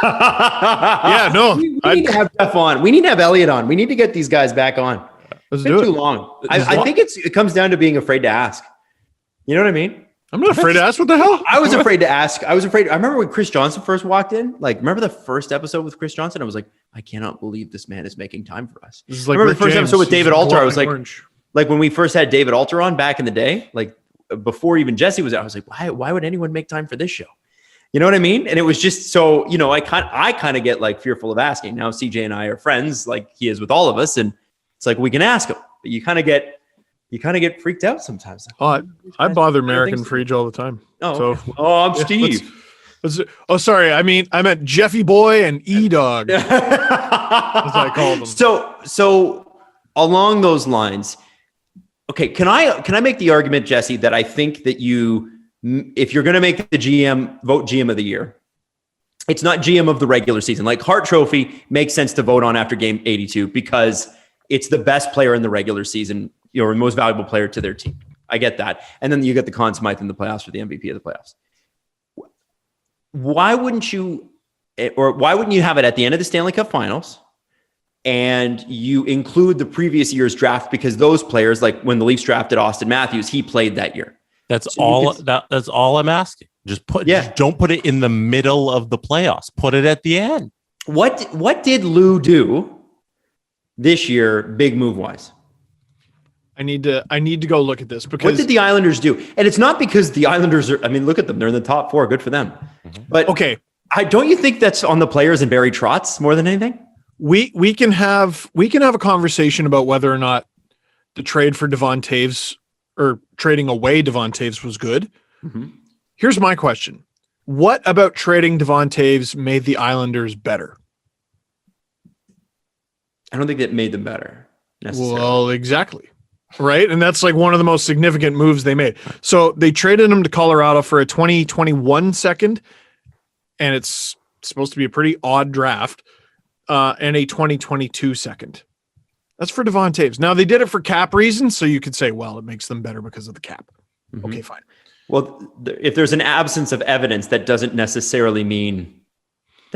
Yeah, no. We need to have Jeff on. We need to have Elliot on. We need to get these guys back on. Let's do it. Too long. I think it comes down to being afraid to ask. You know what I mean? I'm not afraid to ask. What the hell? I was afraid to ask. I remember when Chris Johnson first walked in. Remember the first episode with Chris Johnson? I was like, I cannot believe this man is making time for us. This is like I remember the first episode with David Alter. I was like, orange. Like when we first had David Alter on back in the day, like before even Jesse was out, I was like, why would anyone make time for this show? You know what I mean? And it was just so, I kind of get like fearful of asking. Now CJ and I are friends like he is with all of us. And it's like, we can ask him, but you kind of get freaked out sometimes. Oh, I bother American Frege all the time. I'm Steve. Sorry. I meant Jeffy Boy and E-Dog. As I call them. So along those lines, okay, can I make the argument, Jesse, that I think that if you're going to make the vote GM of the year, it's not GM of the regular season. Like Hart Trophy makes sense to vote on after game 82 because it's the best player in the regular season, or the most valuable player to their team. I get that. And then you get the Conn Smythe in the playoffs for the MVP of the playoffs. Why wouldn't you have it at the end of the Stanley Cup Finals and you include the previous year's draft, because those players, like when the Leafs drafted Austin Matthews, he played that year. That's all I'm asking. Just don't put it in the middle of the playoffs. Put it at the end. What did Lou do this year, big move wise? I need to go look at this because what did the Islanders do? And it's not because the Islanders are, look at them. They're in the top 4. Good for them. Mm-hmm. But okay. Don't you think that's on the players and Barry Trotz more than anything? We can have a conversation about whether or not the trade for Devon Toews or trading away Devon Toews was good. Mm-hmm. Here's my question. What about trading Devon Toews made the Islanders better? I don't think that made them better necessarily. Well, exactly. Right. And that's like one of the most significant moves they made. So they traded him to Colorado for a 2021 second, and it's supposed to be a pretty odd draft, and a 2022 second. That's for Devon Toews. Now, they did it for cap reasons, so you could say, well, it makes them better because of the cap. Mm-hmm. Okay, fine. Well, if there's an absence of evidence, that doesn't necessarily mean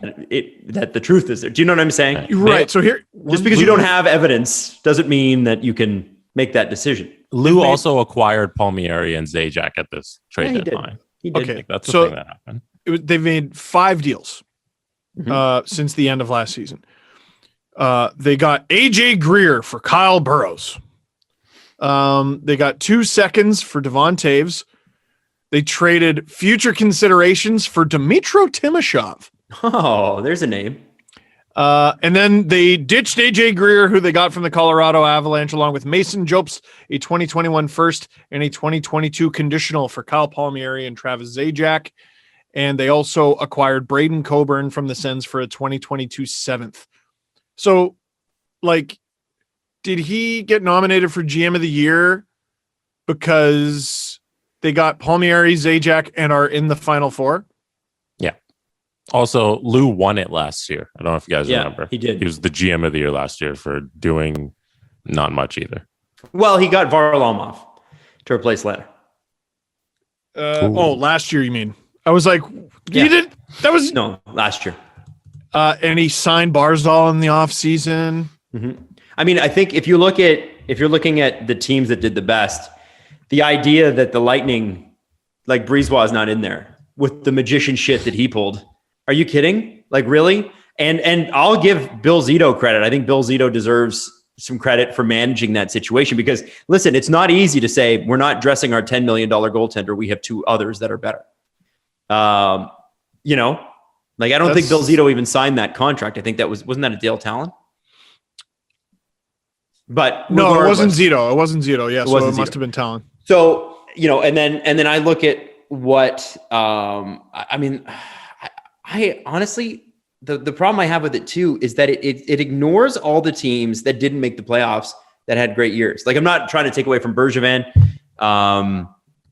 that the truth is there. Do you know what I'm saying? Right. So here, just because you don't have evidence doesn't mean that you can make that decision. Lou also acquired Palmieri and Zajac at this trade deadline. He did. Okay, that's the thing that happened. They've made 5 deals since the end of last season. They got AJ Greer for Kyle Burrows. They got 2 seconds for Devon Toews. They traded future considerations for Dmytro Timashov. Oh, there's a name. And then they ditched AJ Greer, who they got from the Colorado Avalanche, along with Mason Jobst, a 2021 first and a 2022 conditional for Kyle Palmieri and Travis Zajac. And they also acquired Braden Coburn from the Sens for a 2022 seventh. So, did he get nominated for GM of the year because they got Palmieri, Zajac, and are in the Final Four? Yeah. Also, Lou won it last year. I don't know if you guys remember. He did. He was the GM of the year last year for doing not much either. Well, he got Varlamov to replace Leonard. Last year, you mean? I was like, you did? That was no, last year. And he signed Barzal in the offseason. Mm-hmm. I think if you're looking at the teams that did the best, the idea that the Lightning, like Brisebois, is not in there with the magician shit that he pulled. Are you kidding? Like, really? And I'll give Bill Zito credit. I think Bill Zito deserves some credit for managing that situation because, listen, it's not easy to say we're not dressing our $10 million goaltender. We have 2 others that are better. I don't think Bill Zito even signed that contract. I think wasn't that a Dale Talon? But no, it wasn't Zito. It wasn't Zito. Yeah, so it must have been Talon. So, and then I look at what I honestly, the problem I have with it too is that it ignores all the teams that didn't make the playoffs that had great years. Like, I'm not trying to take away from Bergevin,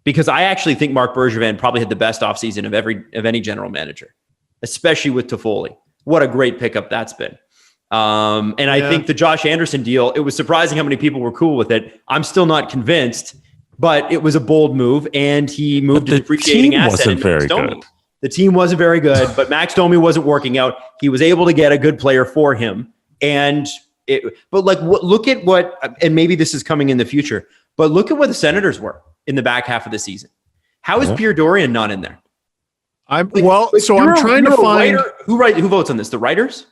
because I actually think Marc Bergevin probably had the best offseason of any general manager, especially with Toffoli. What a great pickup that's been. I think the Josh Anderson deal, it was surprising how many people were cool with it. I'm still not convinced, but it was a bold move, and he moved a depreciating asset into Max Domi. The team wasn't very good, but Max Domi wasn't working out. He was able to get a good player for him. Look at what, and maybe this is coming in the future, but look at what the Senators were in the back half of the season. How is Pierre Dorian not in there? I'm trying to find who votes on this. The writers?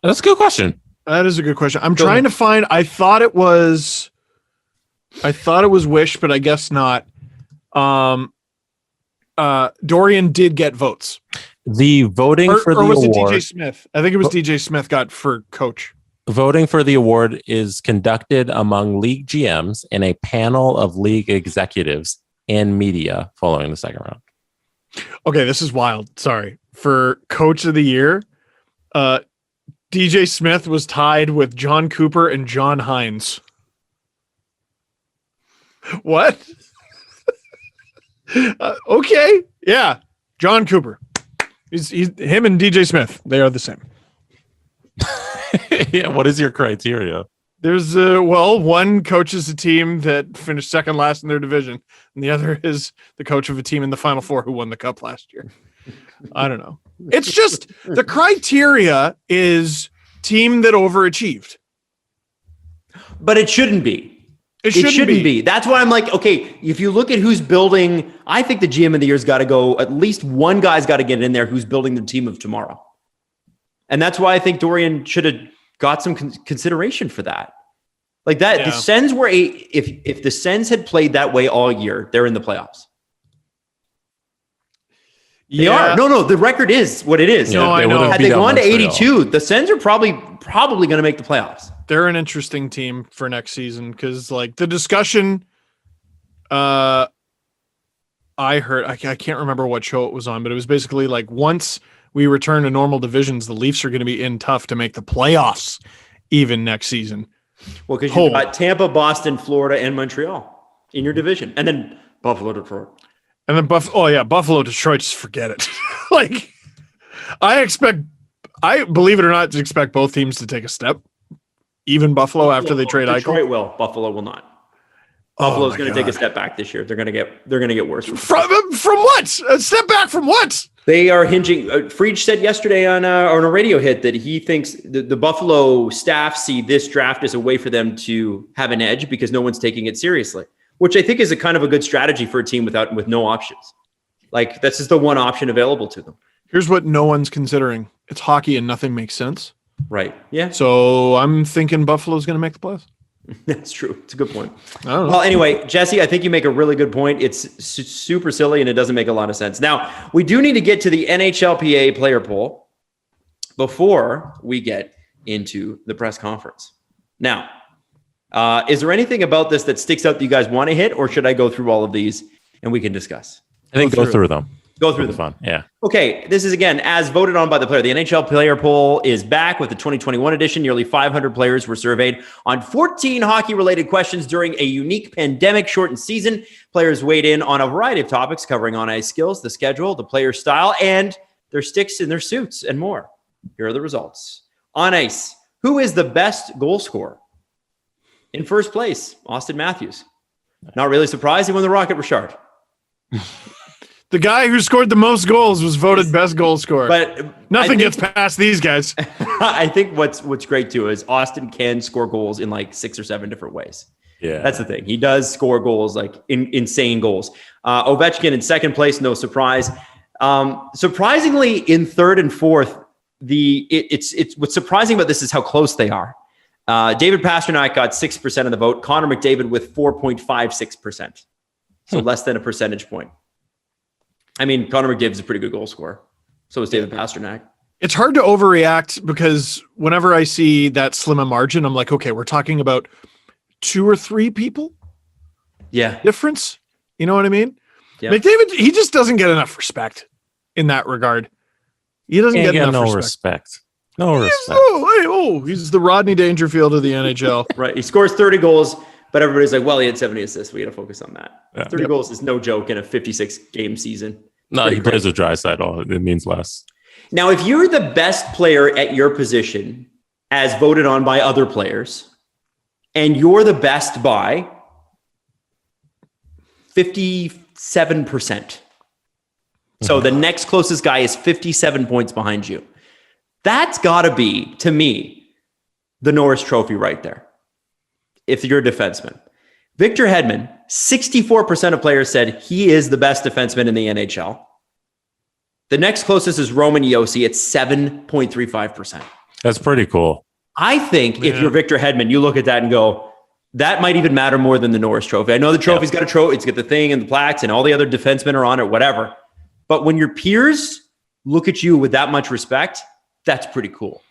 That's a good question. That is a good question. I'm trying to find. I thought it was Wish, but I guess not. Dorian did get votes. The voting for the or was award. it DJ Smith? I think it was DJ Smith got for coach. Voting for the award is conducted among league GMs and a panel of league executives and media following the second round. Okay, this is wild. Sorry. For coach of the year, DJ Smith was tied with John Cooper and John Hines. What? Okay. Yeah. John Cooper. He's him and DJ Smith. They are the same. Yeah. What is your criteria? There's one coaches a team that finished second last in their division, and the other is the coach of a team in the Final Four who won the cup last year. I don't know. It's just the criteria is team that overachieved. But it shouldn't be. It shouldn't be. That's why I'm like, okay, if you look at who's building, I think the GM of the year's got to go, at least one guy's got to get in there who's building the team of tomorrow. And that's why I think Dorian should have got some consideration for that. Like that, Yeah. the Sens were if the Sens had played that way all year, they're in the playoffs. They are. No, the record is what it is. No, I know. Had they gone to 82, the Sens are probably going to make the playoffs. They're an interesting team for next season because, like, the discussion I heard, I can't remember what show it was on, but it was basically like once we return to normal divisions, the Leafs are going to be in tough to make the playoffs even next season. Well, because you've got Tampa, Boston, Florida, and Montreal in your division. And then Buffalo, Detroit. And then Buffalo, Detroit, just forget it. Like, I believe it or not, expect both teams to take a step. Even Buffalo after they trade Eichel. Detroit will. Buffalo will not. Buffalo's going to take a step back this year. They're going to get worse. From what? A step back from what? They are hinging. Friedge said yesterday on a radio hit that he thinks the Buffalo staff see this draft as a way for them to have an edge because no one's taking it seriously, which I think is a kind of a good strategy for a team with no options. Like, that's just the one option available to them. Here's what no one's considering. It's hockey and nothing makes sense. Right. Yeah. So I'm thinking Buffalo's going to make the playoffs. That's true. It's a good point. I don't know. Well, anyway, Jesse, I think you make a really good point. It's super silly and it doesn't make a lot of sense. Now, we do need to get to the NHLPA player poll before we get into the press conference. Now, is there anything about this that sticks out that you guys want to hit, or should I go through all of these and we can discuss? I think go through them. Go through the fun. Yeah. Okay. This is, again, as voted on by the player. The NHL player poll is back with the 2021 edition. Nearly 500 players were surveyed on 14 hockey-related questions during a unique pandemic-shortened season. Players weighed in on a variety of topics covering on-ice skills, the schedule, the player style, and their sticks in their suits, and more. Here are the results. On ice, who is the best goal scorer? In first place, Austin Matthews. Not really surprised. He won the Rocket Richard. The guy who scored the most goals was voted best goal scorer. But nothing gets past these guys. I think what's great too is Austin can score goals in like 6 or 7 different ways. Yeah, that's the thing. He does score goals, like insane goals. Ovechkin in second place, no surprise. Surprisingly, in third and fourth, it's what's surprising about this is how close they are. David Pastrnak got 6% of the vote. Connor McDavid with 4.56%, so less than a percentage point. I mean, Connor McDavid's a pretty good goal scorer. So is David Pastrnak. It's hard to overreact because whenever I see that slim a margin, I'm like, okay, we're talking about 2 or 3 people. Yeah. Difference. You know what I mean? Yeah. McDavid, he just doesn't get enough respect in that regard. He doesn't get enough respect. No respect. He's the Rodney Dangerfield of the NHL. Right. He scores 30 goals. But everybody's like, well, he had 70 assists. We got to focus on that. Yeah. 30 goals is no joke in a 56-game season. No, he plays with Draisaitl. It means less. Now, if you're the best player at your position, as voted on by other players, and you're the best by 57%. So the next closest guy is 57 points behind you. That's got to be, to me, the Norris Trophy right there. If you're a defenseman. Victor Hedman, 64% of players said he is the best defenseman in the NHL. The next closest is Roman Josi at 7.35%. That's pretty cool. I think if you're Victor Hedman, you look at that and go, that might even matter more than the Norris Trophy. I know the trophy's got a trophy, it's got the thing and the plaques and all the other defensemen are on it, whatever. But when your peers look at you with that much respect, that's pretty cool.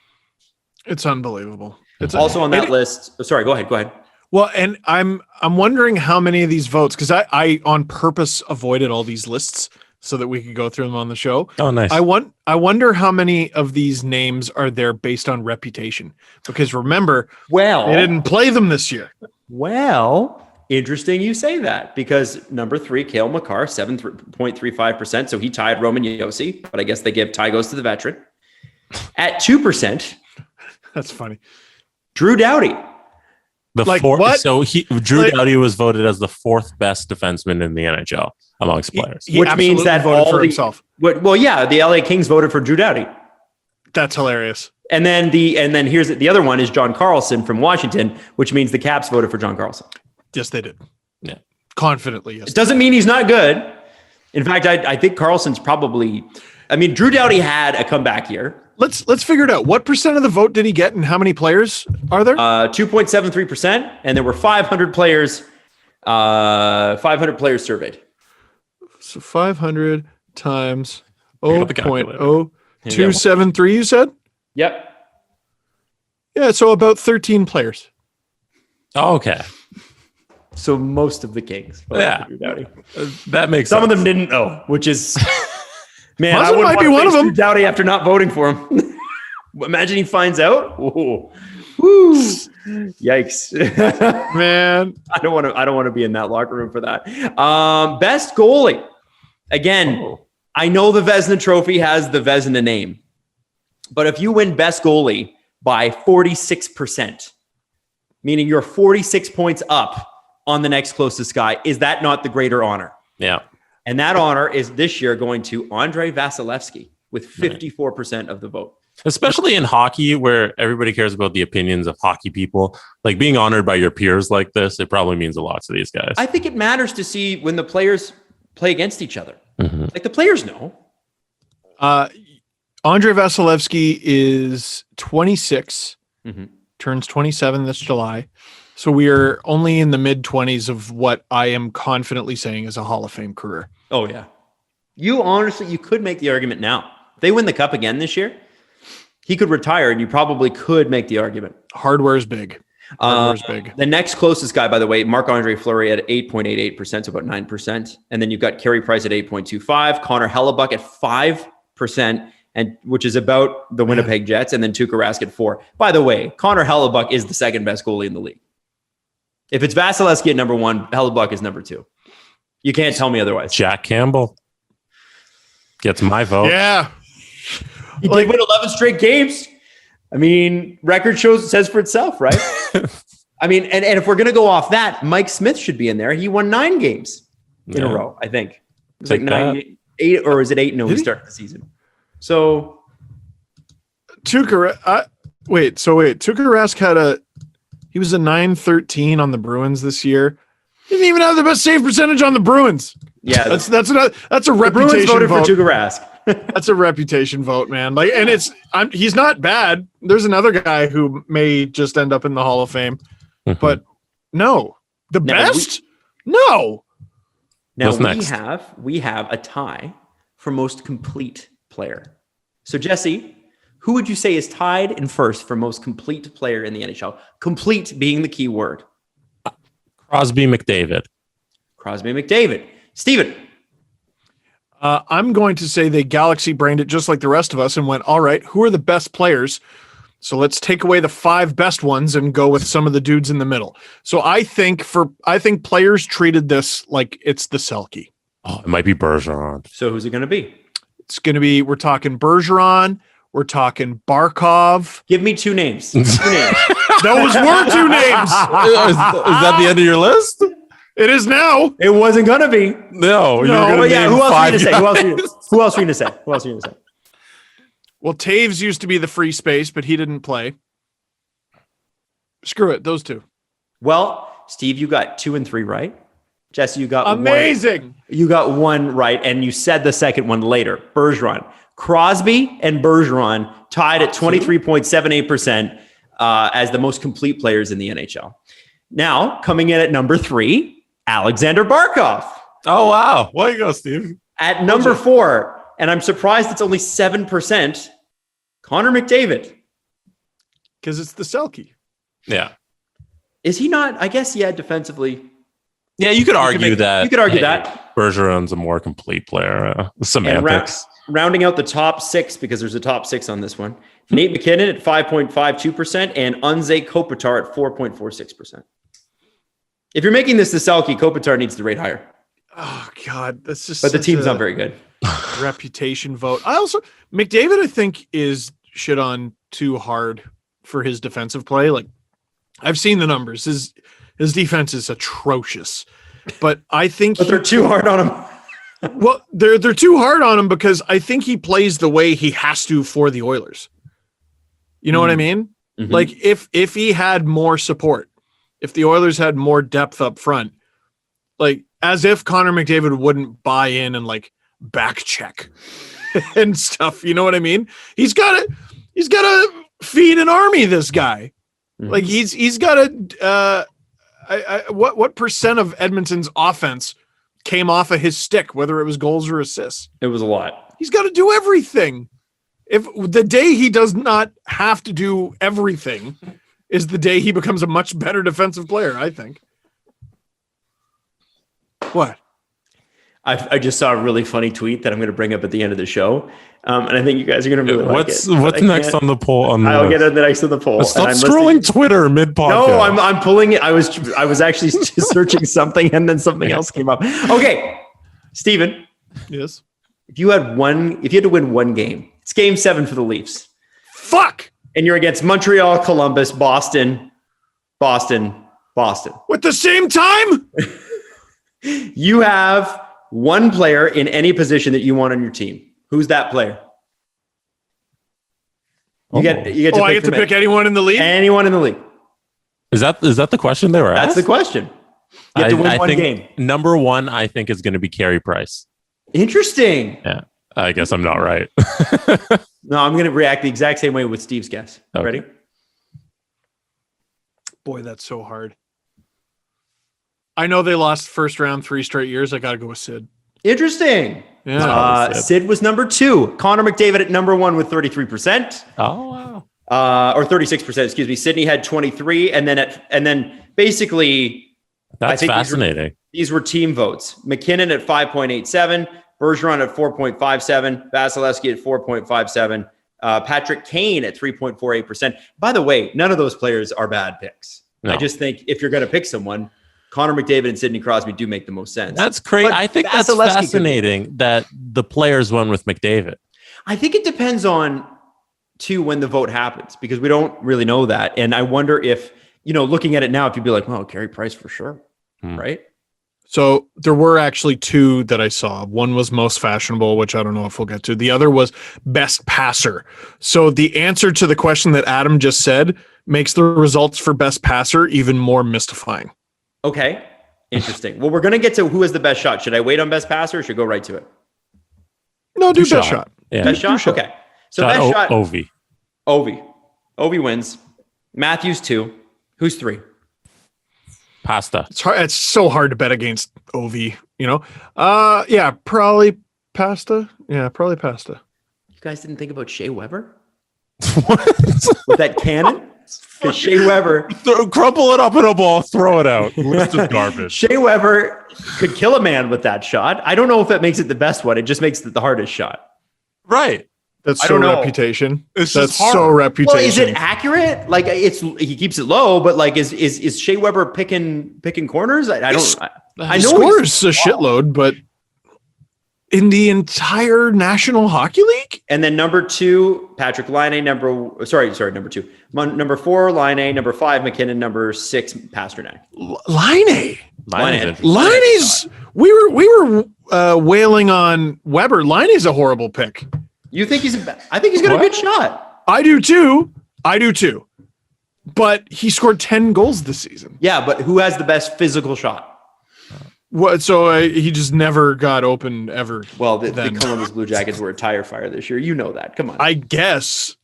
It's unbelievable. It's also on that list. Oh, sorry, go ahead. Well, and I'm wondering how many of these votes, because I on purpose avoided all these lists so that we could go through them on the show. Oh, nice. I wonder how many of these names are there based on reputation, because remember, they didn't play them this year. Well, interesting you say that, because number 3, Cale Makar, 7.35%. So he tied Roman Josi, but I guess they give tie goes to the veteran. At 2%. That's funny. Drew Doughty. Drew Doughty was voted as the 4th best defenseman in the NHL amongst players. Which means that voted for himself. Well, yeah, the LA Kings voted for Drew Doughty. That's hilarious. And then here's the other one is John Carlson from Washington, which means the Caps voted for John Carlson. Yes, they did. Yeah, confidently. Yes, it doesn't mean he's not good. In fact, I think Carlson's probably. I mean, Drew Doughty had a comeback year. Let's figure it out. What percent of the vote did he get, and how many players are there? 2.73%, and there were 500 players. 500 players surveyed. So 500 times 0.0273. You said? Yep. Yeah, so about 13 players. Oh, okay. So most of the Kings. Yeah, that makes some sense. of them didn't know, which is. Man, Muzzin I wouldn't might be one of them. Doughty after not voting for him. Imagine he finds out. Ooh. Woo. Yikes. Man. I don't want to be in that locker room for that. Best goalie. Again, I know the Vezina trophy has the Vezina name. But if you win best goalie by 46%, meaning you're 46 points up on the next closest guy, is that not the greater honor? Yeah. And that honor is this year going to Andrei Vasilevsky with 54% of the vote. Especially in hockey, where everybody cares about the opinions of hockey people. Like being honored by your peers like this, it probably means a lot to these guys. I think it matters to see when the players play against each other. Mm-hmm. Like the players know. Andrei Vasilevsky is 26, turns 27 this July. So we are only in the mid-20s of what I am confidently saying is a Hall of Fame career. Oh, yeah. You could make the argument now. If they win the Cup again this year, he could retire, and you probably could make the argument. Hardware is big. The next closest guy, by the way, Marc-Andre Fleury at 8.88%, so about 9%. And then you've got Carey Price at 8.25%, Connor Hellebuck at 5%, and which is about the Winnipeg Jets, and then Tuukka Rask at 4%. By the way, Connor Hellebuck is the second best goalie in the league. If it's Vasilevsky at number 1, Hellebuck is number 2. You can't tell me otherwise. Jack Campbell gets my vote. Yeah. He did win 11 straight games. I mean, record says for itself, right? I mean, and if we're going to go off that, Mike Smith should be in there. He won 9 games in a row, I think. It was like 9, 8, or is it 8? No, he started the season. So Tuukka Rask he was a 913 on the Bruins this year. Didn't even have the best save percentage on the Bruins. Yeah, that's a reputation Bruins voted vote. for Tuukka Rask. That's a reputation vote, man. Like, and he's not bad. There's another guy who may just end up in the Hall of Fame, but no, best. No. Now we have a tie for most complete player. So Jesse, who would you say is tied in first for most complete player in the NHL? Complete being the key word. Crosby McDavid. Steven. I'm going to say they galaxy brained it just like the rest of us and went, all right, who are the best players? So let's take away the 5 best ones and go with some of the dudes in the middle. So I think players treated this like it's the Selke. Oh, it might be Bergeron. So who's it going to be? It's going to be, we're talking Bergeron. We're talking Barkov. Give me 2 names. 2 names. Those were 2 names. Is that the end of your list? It is now. It wasn't going to be. No. Who else are you going to say? Well, Taves used to be the free space, but he didn't play. Screw it. Those 2. Well, Steve, you got 2 and 3 right. Jesse, you got amazing. 1. You got 1 right, and you said the second one later. Bergeron. Crosby and Bergeron tied at 23.78% as the most complete players in the NHL. Now, coming in at number 3, Alexander Barkov. Oh, wow. Well, you go, Steve. At number 4, and I'm surprised it's only 7%, Connor McDavid. Because it's the Selke. Yeah. Is he not? I guess, defensively. Yeah, you could argue that. You could argue that. Bergeron's a more complete player. Semantics. Rounding out the top 6, because there's a top 6 on this one. Nate McKinnon at 5.52% and Anze Kopitar at 4.46%. If you're making this the Selke, Kopitar needs to rate higher. Oh, God. That's just. But the team's not very good. Reputation vote. McDavid, I think, is shit on too hard for his defensive play. Like, I've seen the numbers. His defense is atrocious. But I think they're too hard on him. Well, they're too hard on him because I think he plays the way he has to for the Oilers. You know what I mean? Mm-hmm. Like if he had more support, if the Oilers had more depth up front, like as if Connor McDavid wouldn't buy in and like back check and stuff. You know what I mean? He's got to feed an army. This guy, like he's got to. What percent of Edmonton's offense came off of his stick, whether it was goals or assists? It was a lot. He's got to do everything. If the day he does not have to do everything is the day he becomes a much better defensive player, I think. What? I just saw a really funny tweet that I'm going to bring up at the end of the show. And I think you guys are going to really like it. What's next on the poll? I'll get it next on the poll. Stop scrolling Twitter mid-podcast. No, I'm pulling it. I was actually just searching something and then something else came up. Okay, Steven. Yes. If you had to win one game, it's game 7 for the Leafs. Fuck. And you're against Montreal, Columbus, Boston. With the same time? You have one player in any position that you want on your team. Who's that player? I get to pick anyone in the league? Anyone in the league. Is that the question they were asked? That's the question. You have to win one game. Number 1, I think, is going to be Carey Price. Interesting. Yeah. I guess I'm not right. No, I'm going to react the exact same way with Steve's guess. Okay. Ready? Boy, that's so hard. I know they lost first round 3 straight years. I got to go with Sid. Interesting. Yeah. Sid was number 2. Connor McDavid at number 1 with 33%. Oh, wow. Or 36%, excuse me. Sidney had 23. And then basically, that's fascinating. These were team votes. McKinnon at 5.87, Bergeron at 4.57, Vasilevsky at 4.57, Patrick Kane at 3.48%. By the way, none of those players are bad picks. No. I just think if you're going to pick someone, Connor McDavid and Sidney Crosby do make the most sense. That's crazy. I think that's fascinating that the players won with McDavid. I think it depends on, too, when the vote happens, because we don't really know that. And I wonder if, looking at it now, if you'd be like, well, Carey Price for sure, right? So there were actually 2 that I saw. One was most fashionable, which I don't know if we'll get to. The other was best passer. So the answer to the question that Adam just said makes the results for best passer even more mystifying. Okay. Interesting. Well, we're going to get to who has the best shot. Should I wait on best passer or should I go right to it? No, do best shot. Yeah. Best shot? Okay. So best shot. Ovi. Ovi wins. Matthews 2. Who's 3? Pasta. It's hard. It's so hard to bet against Ovi, Yeah, probably Pasta. Yeah, probably Pasta. You guys didn't think about Shea Weber? What? With that cannon? Because Shea Weber... Crumple it up in a ball, throw it out. List of garbage. Shea Weber could kill a man with that shot. I don't know if that makes it the best one. It just makes it the hardest shot. Right. That's so reputation. That's so reputation. Well, is it accurate? Like he keeps it low, but like is Shea Weber picking corners? I know he scores a shitload, but in the entire National Hockey League? And then number 2, Patrick Laine, number 2. Number 4, Laine, number 5, McKinnon, number 6, Pasternak. Laine's we were wailing on Weber. Laine's a horrible pick. You think I think he's got a good shot. I do too. But he scored 10 goals this season. Yeah, but who has the best physical shot? What? So he just never got open ever. Well, the Columbus Blue Jackets were a tire fire this year. You know that. Come on. I guess.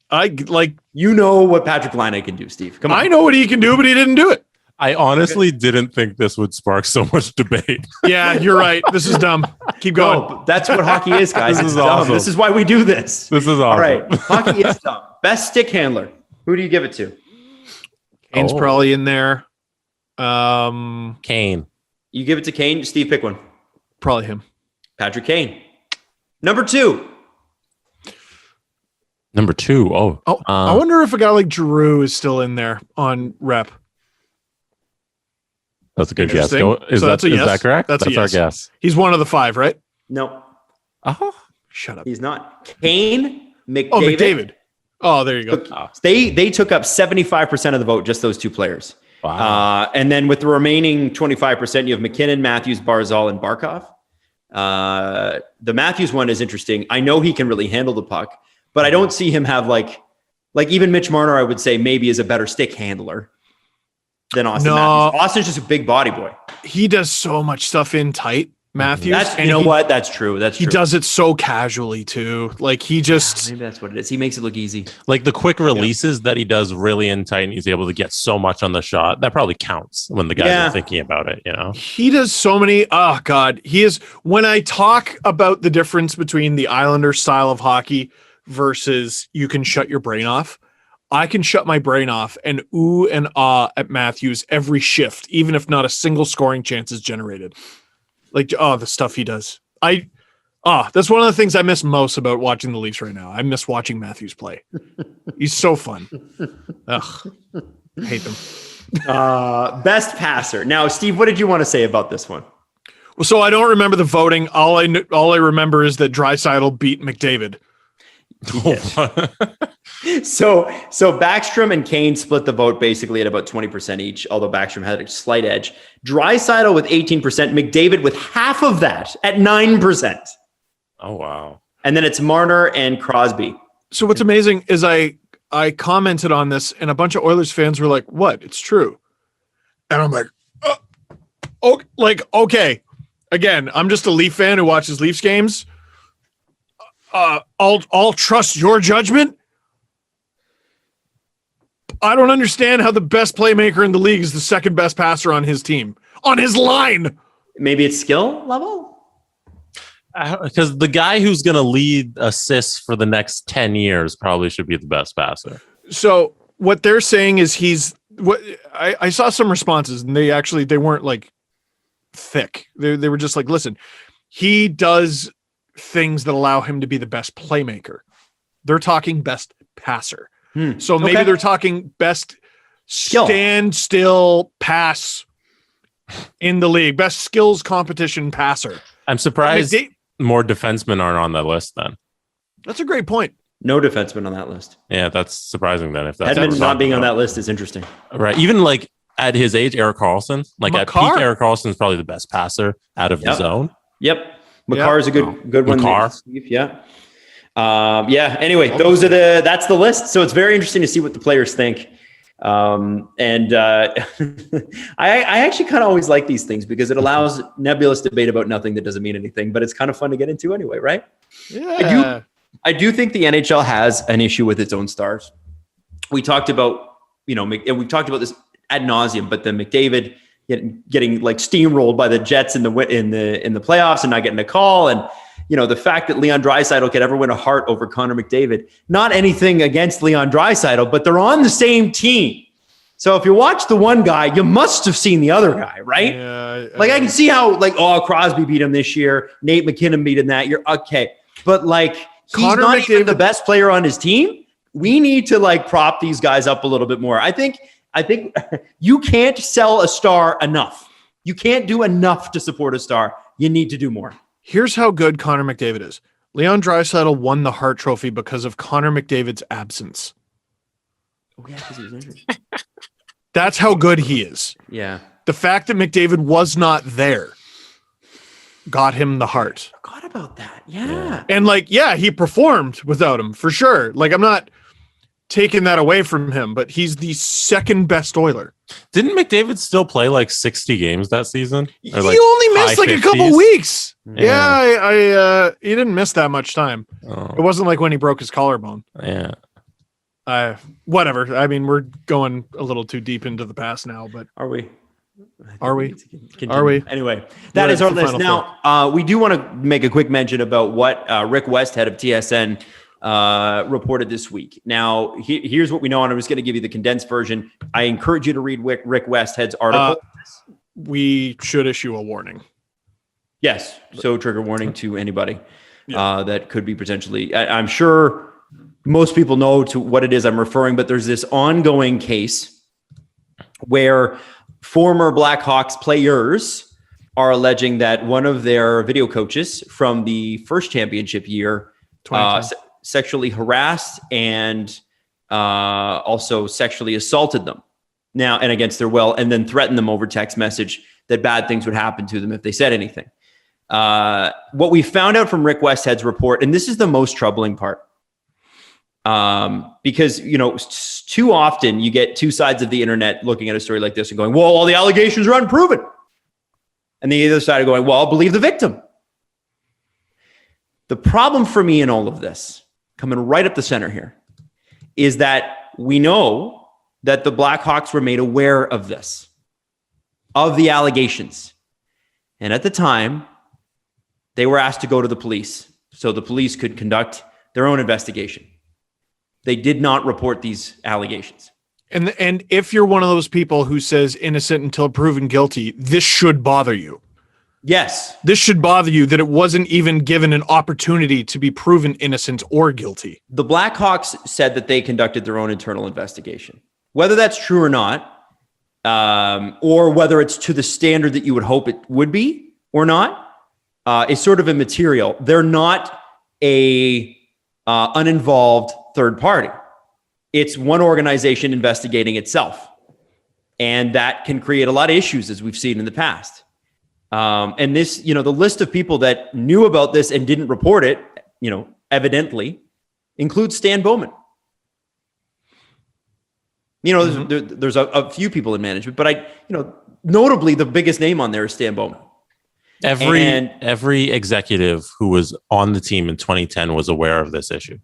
You know what Patrick Laine can do, Steve. Come on. I know what he can do, but he didn't do it. I honestly didn't think this would spark so much debate. Yeah, you're right. This is dumb. Keep going. No, that's what hockey is, guys. This It's is dumb. awesome. This is why we do this. This is awesome. All right. Hockey is dumb. Best stick handler. Who do you give it to? Kane's probably in there. Kane. You give it to Kane. Steve, pick one. Probably him. Patrick Kane. Number 2. Number 2. I wonder if a guy like Giroux is still in there on rep. That's a good guess. Interesting. Is So that's a yes? that correct? That's a our yes. guess. He's one of the 5, right? No, Shut up. he's not. Kane, McDavid. Oh, McDavid. Oh, there you go. They took up 75% of the vote, just those 2 players. Wow. And then with the remaining 25%, you have McKinnon, Matthews, Barzal, and Barkov. The Matthews one is interesting. I know he can really handle the puck, but I don't see him have like even Mitch Marner, I would say maybe is a better stick handler than Austin Matthews. Austin's just a big body boy. He does so much stuff in tight, Matthews. What? That's true. He does it so casually too. Like he just maybe that's what it is. He makes it look easy. Like the quick releases that he does really in tight, and he's able to get so much on the shot. That probably counts when the guys are thinking about it, He does so many. Oh God. He is, when I talk about the difference between the Islander style of hockey versus you can shut your brain off, I can shut my brain off and ooh and ah at Matthews every shift, even if not a single scoring chance is generated. Like, the stuff he does. That's one of the things I miss most about watching the Leafs right now. I miss watching Matthews play. He's so fun. Ugh, I hate them. Best passer. Now, Steve, what did you want to say about this one? Well, so I don't remember the voting. All I remember is that Draisaitl beat McDavid. So Backstrom and Kane split the vote basically at about 20% each, although Backstrom had a slight edge. Draisaitl with 18%, McDavid with half of that at 9%. Oh, wow. And then it's Marner and Crosby. So what's amazing is I commented on this and a bunch of Oilers fans were like, what? It's true. And I'm like, okay. Again, I'm just a Leaf fan who watches Leafs games. I'll trust your judgment. I don't understand how the best playmaker in the league is the second best passer on his team, on his line. Maybe it's skill level? Because the guy who's going to lead assists for the next 10 years probably should be the best passer. So what they're saying is I saw some responses and they weren't like thick. They were just like, listen, he does things that allow him to be the best playmaker. They're talking best passer. So maybe they're talking best stand still pass in the league, best skills competition passer. I'm surprised more defensemen aren't on that list then. That's a great point. No defenseman on that list. Yeah, that's surprising then. If that's Edmund not being on that list is interesting. Right. Even like at his age, Erik Karlsson, at peak, Erik Karlsson is probably the best passer out of the zone. Yep. Makar is a good one. Makar. Yeah. Anyway, that's the list. So it's very interesting to see what the players think. I actually kind of always like these things because it allows nebulous debate about nothing that doesn't mean anything, but it's kind of fun to get into anyway, right? Yeah. I do think the NHL has an issue with its own stars. We talked about, we've talked about this ad nauseum, but the McDavid getting like steamrolled by the Jets in the playoffs and not getting a call, and the fact that Leon Draisaitl could ever win a Hart over Connor McDavid. Not anything against Leon Draisaitl, but they're on the same team. So if you watch the one guy, you must have seen the other guy, right? Yeah, I can see how Crosby beat him this year, Nate McKinnon beat him that year. Okay, but he's not even the best player on his team. We need to prop these guys up a little bit more. I think you can't sell a star enough. You can't do enough to support a star. You need to do more. Here's how good Connor McDavid is. Leon Draisaitl won the Hart Trophy because of Connor McDavid's absence. Oh, yeah, because he was injured. That's how good he is. Yeah. The fact that McDavid was not there got him the Hart. I forgot about that. Yeah. And he performed without him for sure. I'm not taking that away from him, but he's the second best Oiler. Didn't McDavid still play 60 games that season? He only missed a couple weeks. Yeah, he didn't miss that much time. Oh. It wasn't like when he broke his collarbone. Yeah. Whatever. I mean, we're going a little too deep into the past now, but Are we? Are we? Continue. Are we? Anyway, that is our list. Final Now, we do want to make a quick mention about what Rick West, head of TSN, reported this week. Now, here's what we know, and I'm just going to give you the condensed version. I encourage you to read Rick West, head's article. We should issue a warning. Yes. So trigger warning to anybody that could be potentially, I'm sure most people know to what it is I'm referring, but there's this ongoing case where former Blackhawks players are alleging that one of their video coaches from the first championship year sexually harassed and also sexually assaulted them now and against their will, and then threatened them over text message that bad things would happen to them if they said anything. What we found out from Rick Westhead's report, and this is the most troubling part, because, too often you get two sides of the internet looking at a story like this and going, well, all the allegations are unproven. And the other side are going, well, I'll believe the victim. The problem for me in all of this, coming right up the center here, is that we know that the Blackhawks were made aware of this, of the allegations. And at the time, they were asked to go to the police so the police could conduct their own investigation. They did not report these allegations. And if you're one of those people who says innocent until proven guilty, this should bother you. Yes. This should bother you that it wasn't even given an opportunity to be proven innocent or guilty. The Blackhawks said that they conducted their own internal investigation. Whether that's true or not, or whether it's to the standard that you would hope it would be or not, is sort of immaterial. They're not a uninvolved third party. It's one organization investigating itself. And that can create a lot of issues, as we've seen in the past. And this, the list of people that knew about this and didn't report it, evidently includes Stan Bowman. There's a few people in management, but notably the biggest name on there is Stan Bowman. Every executive who was on the team in 2010 was aware of this issue.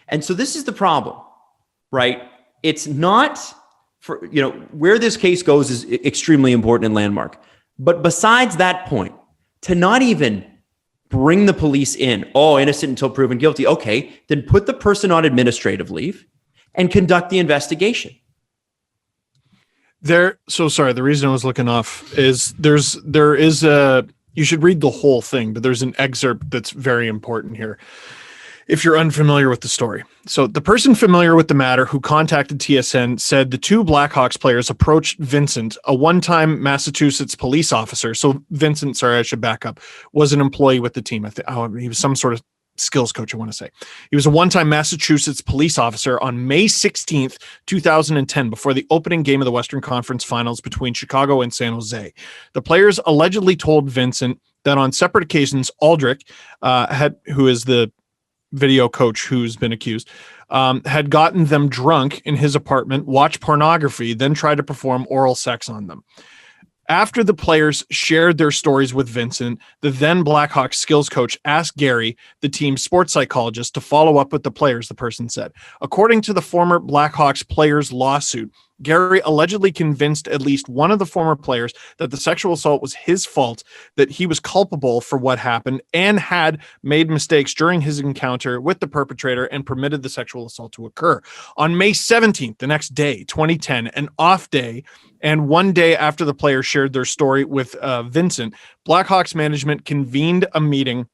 And so this is the problem, right? It's not for, where this case goes is extremely important and landmark. But besides that point, to not even bring the police in, innocent until proven guilty. Okay, then put the person on administrative leave and conduct the investigation. The reason I was looking off is there is you should read the whole thing, but there's an excerpt that's very important here if you're unfamiliar with the story. So the person familiar with the matter who contacted TSN said the two Blackhawks players approached Vincent, a one-time Massachusetts police officer. So Vincent, sorry, I should back up, was an employee with the team. He was some sort of skills coach, I want to say. He was a one-time Massachusetts police officer on May 16th, 2010, before the opening game of the Western Conference Finals between Chicago and San Jose. The players allegedly told Vincent that on separate occasions, Aldrich, who is the video coach who's been accused, had gotten them drunk in his apartment, watched pornography, then tried to perform oral sex on them. After the players shared their stories with Vincent, the then Blackhawks skills coach asked Gary, the team's sports psychologist, to follow up with the players, the person said. According to the former Blackhawks players' lawsuit, Gary allegedly convinced at least one of the former players that the sexual assault was his fault, that he was culpable for what happened, and had made mistakes during his encounter with the perpetrator and permitted the sexual assault to occur. On May 17th, the next day, 2010, an off day, and one day after the players shared their story with Vincent, Blackhawks management convened a meeting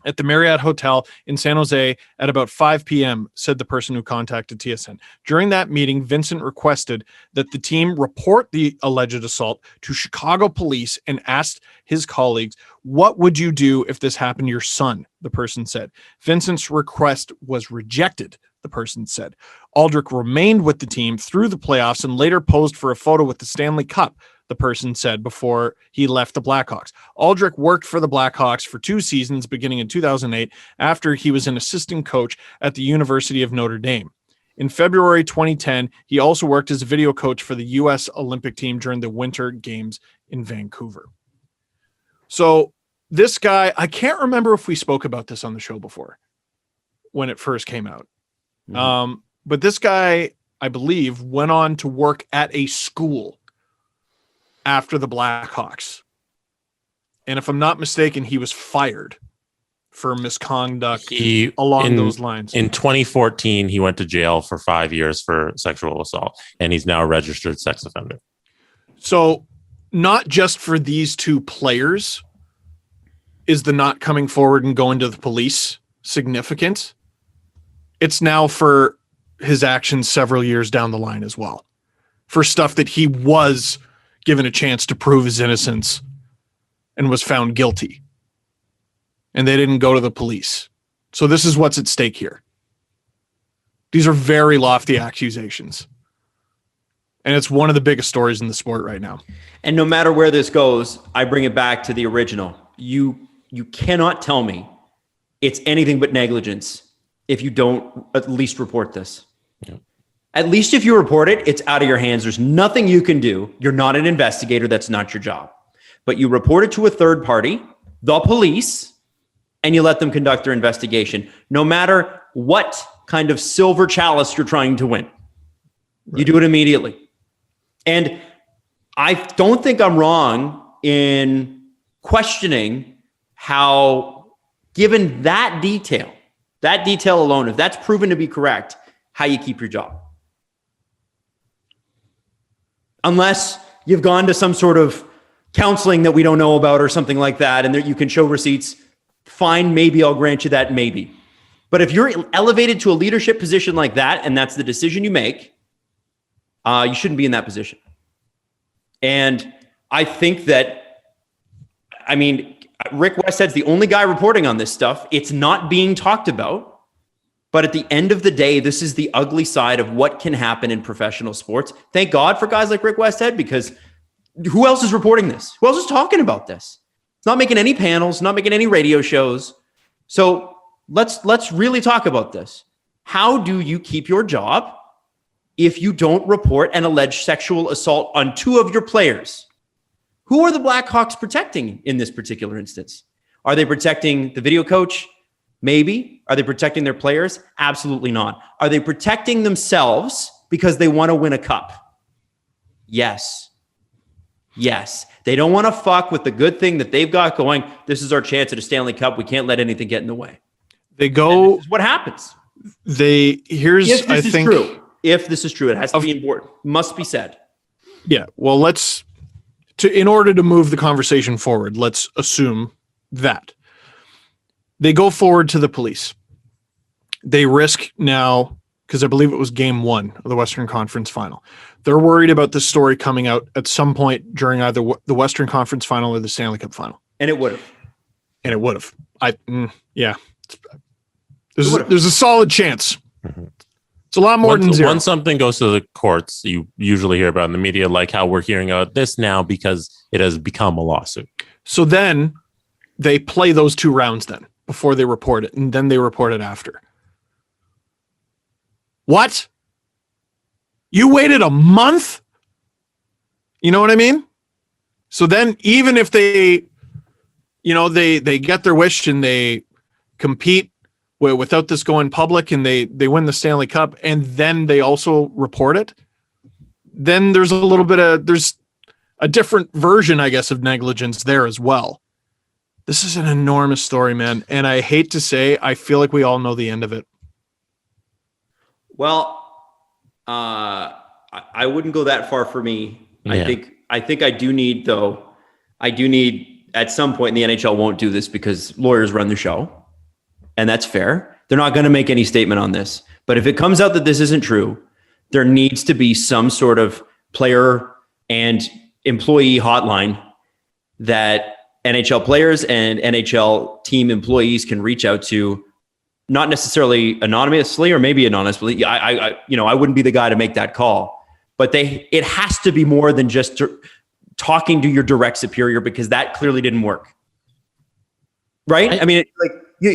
at the Marriott Hotel in San Jose at about 5 p.m., said the person who contacted TSN. During that meeting, Vincent requested that the team report the alleged assault to Chicago police and asked his colleagues, "What would you do if this happened to your son?" the person said. Vincent's request was rejected, the person said. Aldrich remained with the team through the playoffs and later posed for a photo with the Stanley Cup, the person said, before he left the Blackhawks. Aldrich worked for the Blackhawks for 2 seasons beginning in 2008 after he was an assistant coach at the University of Notre Dame. In February 2010, he also worked as a video coach for the U.S. Olympic team during the Winter Games in Vancouver. So this guy, I can't remember if we spoke about this on the show before when it first came out. But this guy, I believe, went on to work at a school after the Blackhawks. And if I'm not mistaken, he was fired for misconduct along those lines. In 2014, he went to jail for 5 years for sexual assault, and he's now a registered sex offender. So not just for these two players is the not coming forward and going to the police significant. It's now for his actions several years down the line as well, for stuff that he was given a chance to prove his innocence and was found guilty. And they didn't go to the police. So this is what's at stake here. These are very lofty accusations. And it's one of the biggest stories in the sport right now. And no matter where this goes, I bring it back to the original. You cannot tell me it's anything but negligence if you don't at least report this. Yeah. At least if you report it, it's out of your hands. There's nothing you can do. You're not an investigator. That's not your job. But you report it to a third party, the police, and you let them conduct their investigation, no matter what kind of silver chalice you're trying to win. Right. You do it immediately. And I don't think I'm wrong in questioning how, given that detail alone, if that's proven to be correct, how you keep your job. Unless you've gone to some sort of counseling that we don't know about or something like that, and that you can show receipts, fine, maybe I'll grant you that, maybe. But if you're elevated to a leadership position like that, and that's the decision you make, you shouldn't be in that position. And I think that, Rick Westhead's the only guy reporting on this stuff. It's not being talked about. But at the end of the day, this is the ugly side of what can happen in professional sports. Thank God for guys like Rick Westhead, because who else is reporting this? Who else is talking about this? It's not making any panels, not making any radio shows. So let's really talk about this. How do you keep your job if you don't report an alleged sexual assault on two of your players? Who are the Blackhawks protecting in this particular instance? Are they protecting the video coach? Maybe. Are they protecting their players? Absolutely not. Are they protecting themselves because they want to win a cup? Yes. Yes. They don't want to fuck with the good thing that they've got going. This is our chance at a Stanley Cup. We can't let anything get in the way. This is what happens. If this is true, it has to be important. Must be said. Yeah. Well, in order to move the conversation forward, let's assume that they go forward to the police. They risk now, because I believe it was game 1 of the Western Conference Final. They're worried about this story coming out at some point during either the Western Conference Final or the Stanley Cup Final. And it would have. Yeah. There's a solid chance. Mm-hmm. It's a lot more than zero. Once something goes to the courts, you usually hear about in the media, like how we're hearing about this now because it has become a lawsuit. So then they play those 2 rounds then before they report it, and then they report it after. What? You waited a month? You know what I mean? So then even if they get their wish and they compete without this going public and they win the Stanley Cup and then they also report it, then there's there's a different version, I guess, of negligence there as well. This is an enormous story, man. And I hate to say, I feel like we all know the end of it. Well, I wouldn't go that far for me. Yeah. I think I do need at some point, and the NHL won't do this because lawyers run the show, and that's fair. They're not going to make any statement on this. But if it comes out that this isn't true, there needs to be some sort of player and employee hotline that NHL players and NHL team employees can reach out to, not necessarily anonymously or maybe anonymously. I wouldn't be the guy to make that call, but it has to be more than just talking to your direct superior, because that clearly didn't work. Right?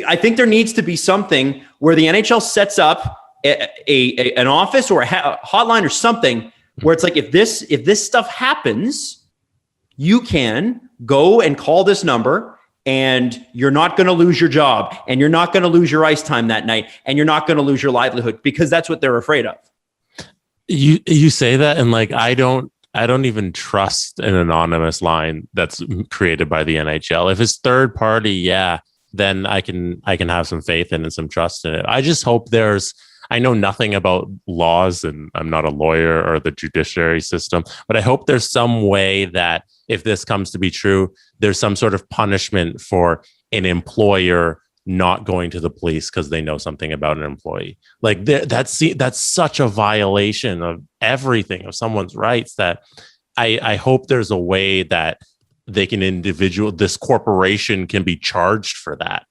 I think there needs to be something where the NHL sets up an office or a hotline or something where it's like, if this stuff happens, you can go and call this number and you're not going to lose your job, and you're not going to lose your ice time that night, and you're not going to lose your livelihood, because that's what they're afraid of. You say that, and like I don't even trust an anonymous line that's created by the NHL. If it's third party, yeah, then I can have some faith in it and some trust in it. I just hope I know nothing about laws, and I'm not a lawyer or the judiciary system, but I hope there's some way that if this comes to be true, there's some sort of punishment for an employer not going to the police because they know something about an employee. Like that's such a violation of everything, of someone's rights, that I hope there's a way that this corporation can be charged for that.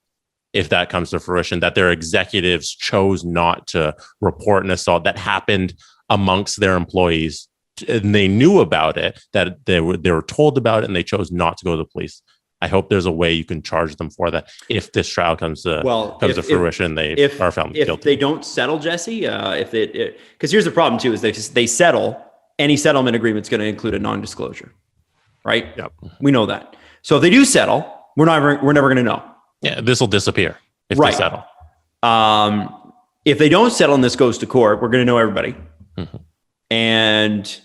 If that comes to fruition, that their executives chose not to report an assault that happened amongst their employees, and they knew about it, that they were told about it, and they chose not to go to the police. I hope there's a way you can charge them for that if this trial comes to fruition. They are found guilty. If they don't settle, Jesse, because here's the problem too: is they settle. Any settlement agreement is going to include a non-disclosure, right? Yep, we know that. So if they do settle, we're never going to know. Yeah, this will disappear if they settle. If they don't settle and this goes to court, we're going to know everybody. Mm-hmm. And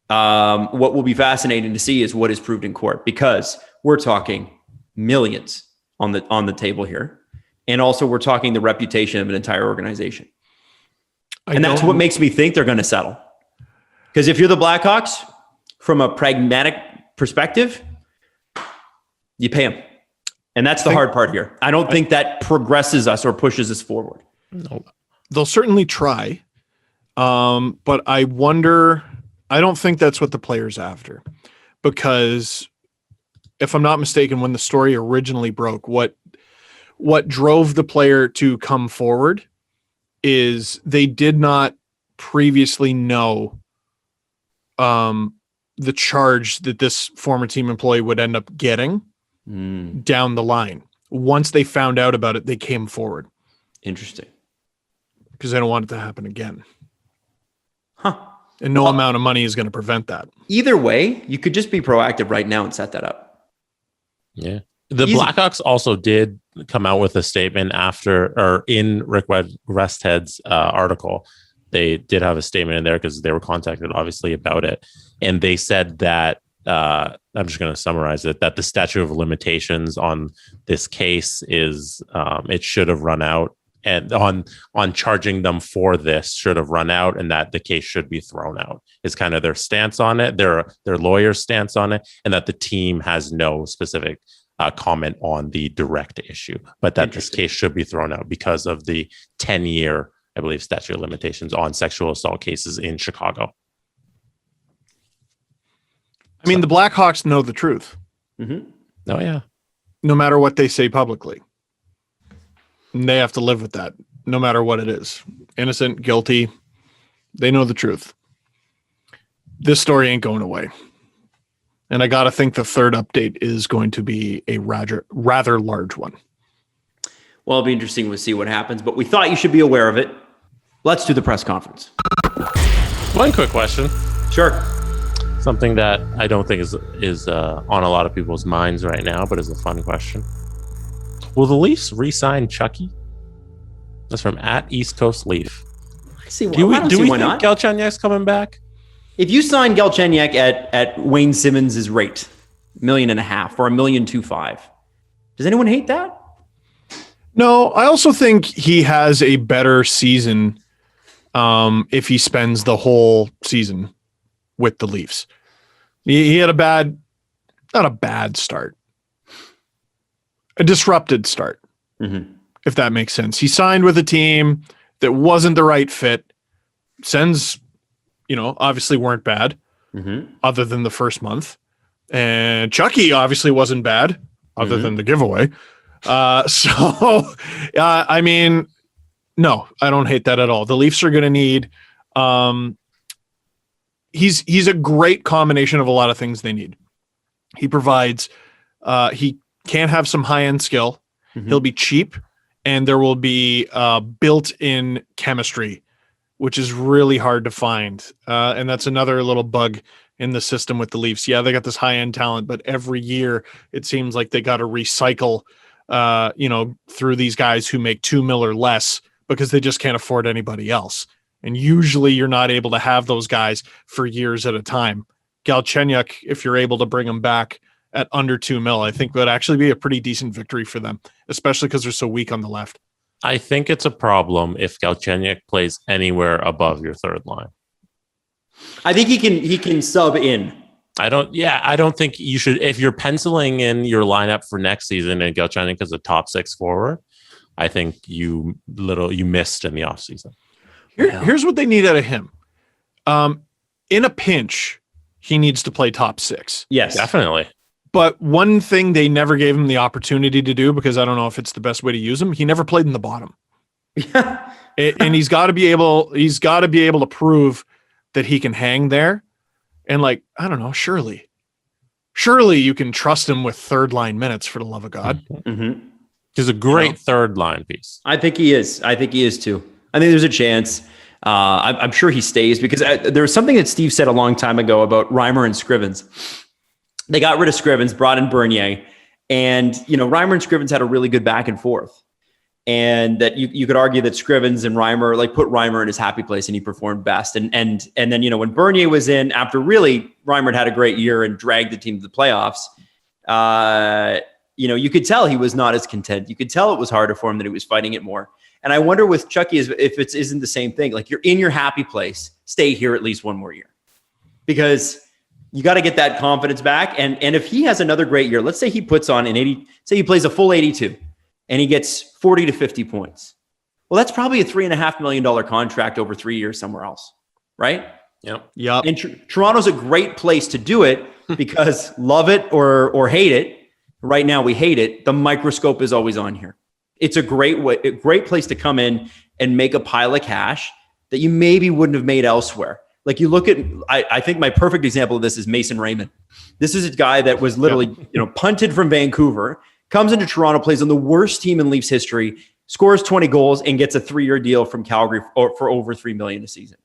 what will be fascinating to see is what is proved in court, because we're talking millions on the table here. And also we're talking the reputation of an entire organization. And that's what makes me think they're going to settle. Because if you're the Blackhawks, from a pragmatic perspective, you pay them. And that's the hard part here. I don't think that progresses us or pushes us forward. No. They'll certainly try. But I wonder, I don't think that's what the player's after. Because if I'm not mistaken, when the story originally broke, what drove the player to come forward is they did not previously know the charge that this former team employee would end up getting down the line. Once they found out about it, they came forward. Interesting. Because they don't want it to happen again. Huh. And no amount of money is going to prevent that. Either way, you could just be proactive right now and set that up. Yeah. The Blackhawks also did come out with a statement in Rick Westhead's article. They did have a statement in there because they were contacted, obviously, about it. And they said that, I'm just going to summarize it, that the statute of limitations on this case is, it should have run out, and on charging them for this should have run out, and that the case should be thrown out is kind of their stance on it, their lawyer's stance on it, and that the team has no specific comment on the direct issue, but that this case should be thrown out because of the 10-year, I believe, statute of limitations on sexual assault cases in Chicago. I mean, the Blackhawks know the truth. Mm-hmm. Oh, yeah. No matter what they say publicly. And they have to live with that, no matter what it is. Innocent, guilty, they know the truth. This story ain't going away. And I got to think the third update is going to be a rather large one. Well, it'll be interesting to see what happens, but we thought you should be aware of it. Let's do the press conference. One quick question. Sure. Something that I don't think is on a lot of people's minds right now, but is a fun question. Will the Leafs re-sign Chucky? That's from @East Coast Leaf. Do we think not? Galchenyuk's coming back? If you sign Galchenyuk at Wayne Simmons' rate, $1.5 million or $1.25 million, does anyone hate that? No, I also think he has a better season if he spends the whole season with the Leafs. He had not a bad start, a disrupted start, if that makes sense. He signed with a team that wasn't the right fit. Sens, obviously weren't bad other than the first month. And Chucky obviously wasn't bad other than the giveaway. I mean, no, I don't hate that at all. The Leafs are going to need, he's a great combination of a lot of things they need. He provides, he can have some high-end skill. He'll be cheap, and there will be built-in chemistry, which is really hard to find. And that's another little bug in the system with the Leafs. Yeah, they got this high-end talent, but every year it seems like they got to recycle, through these guys who make $2 million or less because they just can't afford anybody else. And usually you're not able to have those guys for years at a time. Galchenyuk, if you're able to bring him back at under $2 million, I think would actually be a pretty decent victory for them, especially because they're so weak on the left. I think it's a problem if Galchenyuk plays anywhere above your third line. I think he can sub in. I don't think you should, if you're penciling in your lineup for next season and Galchenyuk is a top 6 forward, I think you missed in the offseason. Here's what they need out of him. In a pinch, he needs to play top 6. Yes, definitely. But one thing they never gave him the opportunity to do, because I don't know if it's the best way to use him, he never played in the bottom. And he's got to be able to prove that he can hang there. And I don't know, surely you can trust him with third line minutes, for the love of God. Mm-hmm. He's a great third line piece. I think he is. Too. I think there's a chance. I'm sure he stays because there was something that Steve said a long time ago about Reimer and Scrivens. They got rid of Scrivens, brought in Bernier, and Reimer and Scrivens had a really good back and forth. And that you could argue that Scrivens and Reimer put Reimer in his happy place and he performed best. And then when Bernier was in, after really Reimer had a great year and dragged the team to the playoffs, you could tell he was not as content. You could tell it was harder for him, that he was fighting it more. And I wonder with Chucky if it isn't the same thing. You're in your happy place, stay here at least one more year, because you got to get that confidence back. And if he has another great year, let's say he puts on say he plays a full 82 and he gets 40 to 50 points. Well, that's probably a $3.5 million contract over 3 years somewhere else, right? Yep. And Toronto's a great place to do it because love it or hate it. Right now we hate it. The microscope is always on here. It's a great place to come in and make a pile of cash that you maybe wouldn't have made elsewhere. You look at, I think my perfect example of this is Mason Raymond. This is a guy that was literally, punted from Vancouver, comes into Toronto, plays on the worst team in Leafs history, scores 20 goals, and gets a 3-year deal from Calgary for over $3 million a season.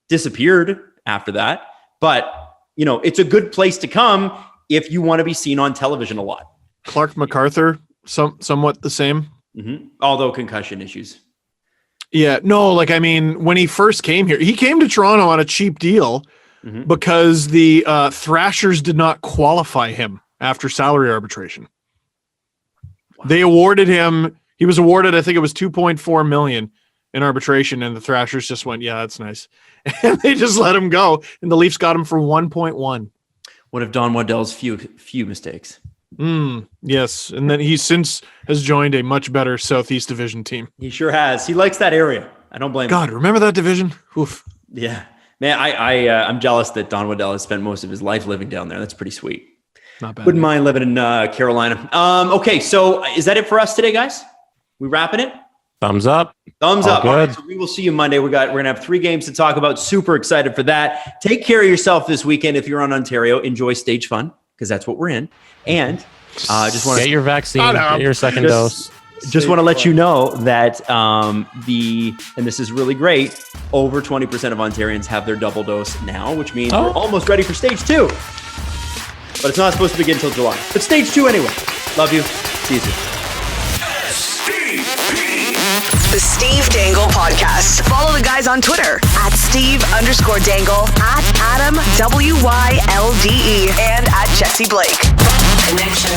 Disappeared after that, but it's a good place to come if you want to be seen on television a lot. Clark MacArthur, somewhat the same. Mm-hmm. Although concussion issues. Yeah, no, when he first came here, he came to Toronto on a cheap deal because the Thrashers did not qualify him after salary arbitration. Wow. They awarded him, he was awarded, I think it was $2.4 million in arbitration, and the Thrashers just went, yeah, that's nice. And they just let him go, and the Leafs got him for 1.1. One of Don Waddell's few mistakes. Yes, and then he since has joined a much better Southeast Division team. He sure has. He likes that area. I don't blame him. God, remember that division? Oof. Yeah, man. I'm jealous that Don Waddell has spent most of his life living down there. That's pretty sweet. Not bad. Wouldn't mind living in Carolina. Okay, so is that it for us today, guys? We wrapping it? Thumbs up. Thumbs All up. good. All right, so we will see you Monday. We're gonna have 3 games to talk about. Super excited for that. Take care of yourself this weekend. If you're on Ontario, enjoy Stage Fun because that's what we're in. And just want to get your vaccine, get your second dose. Just want to let you know that and this is really great, over 20% of Ontarians have their double dose now, which means we're almost ready for Stage 2. But it's not supposed to begin until July. But Stage 2 anyway. Love you. See you soon. The Steve Dangle Podcast. Follow the guys on Twitter at Steve_Dangle, at Adam WYLDE, and at Jesse Blake. Connection.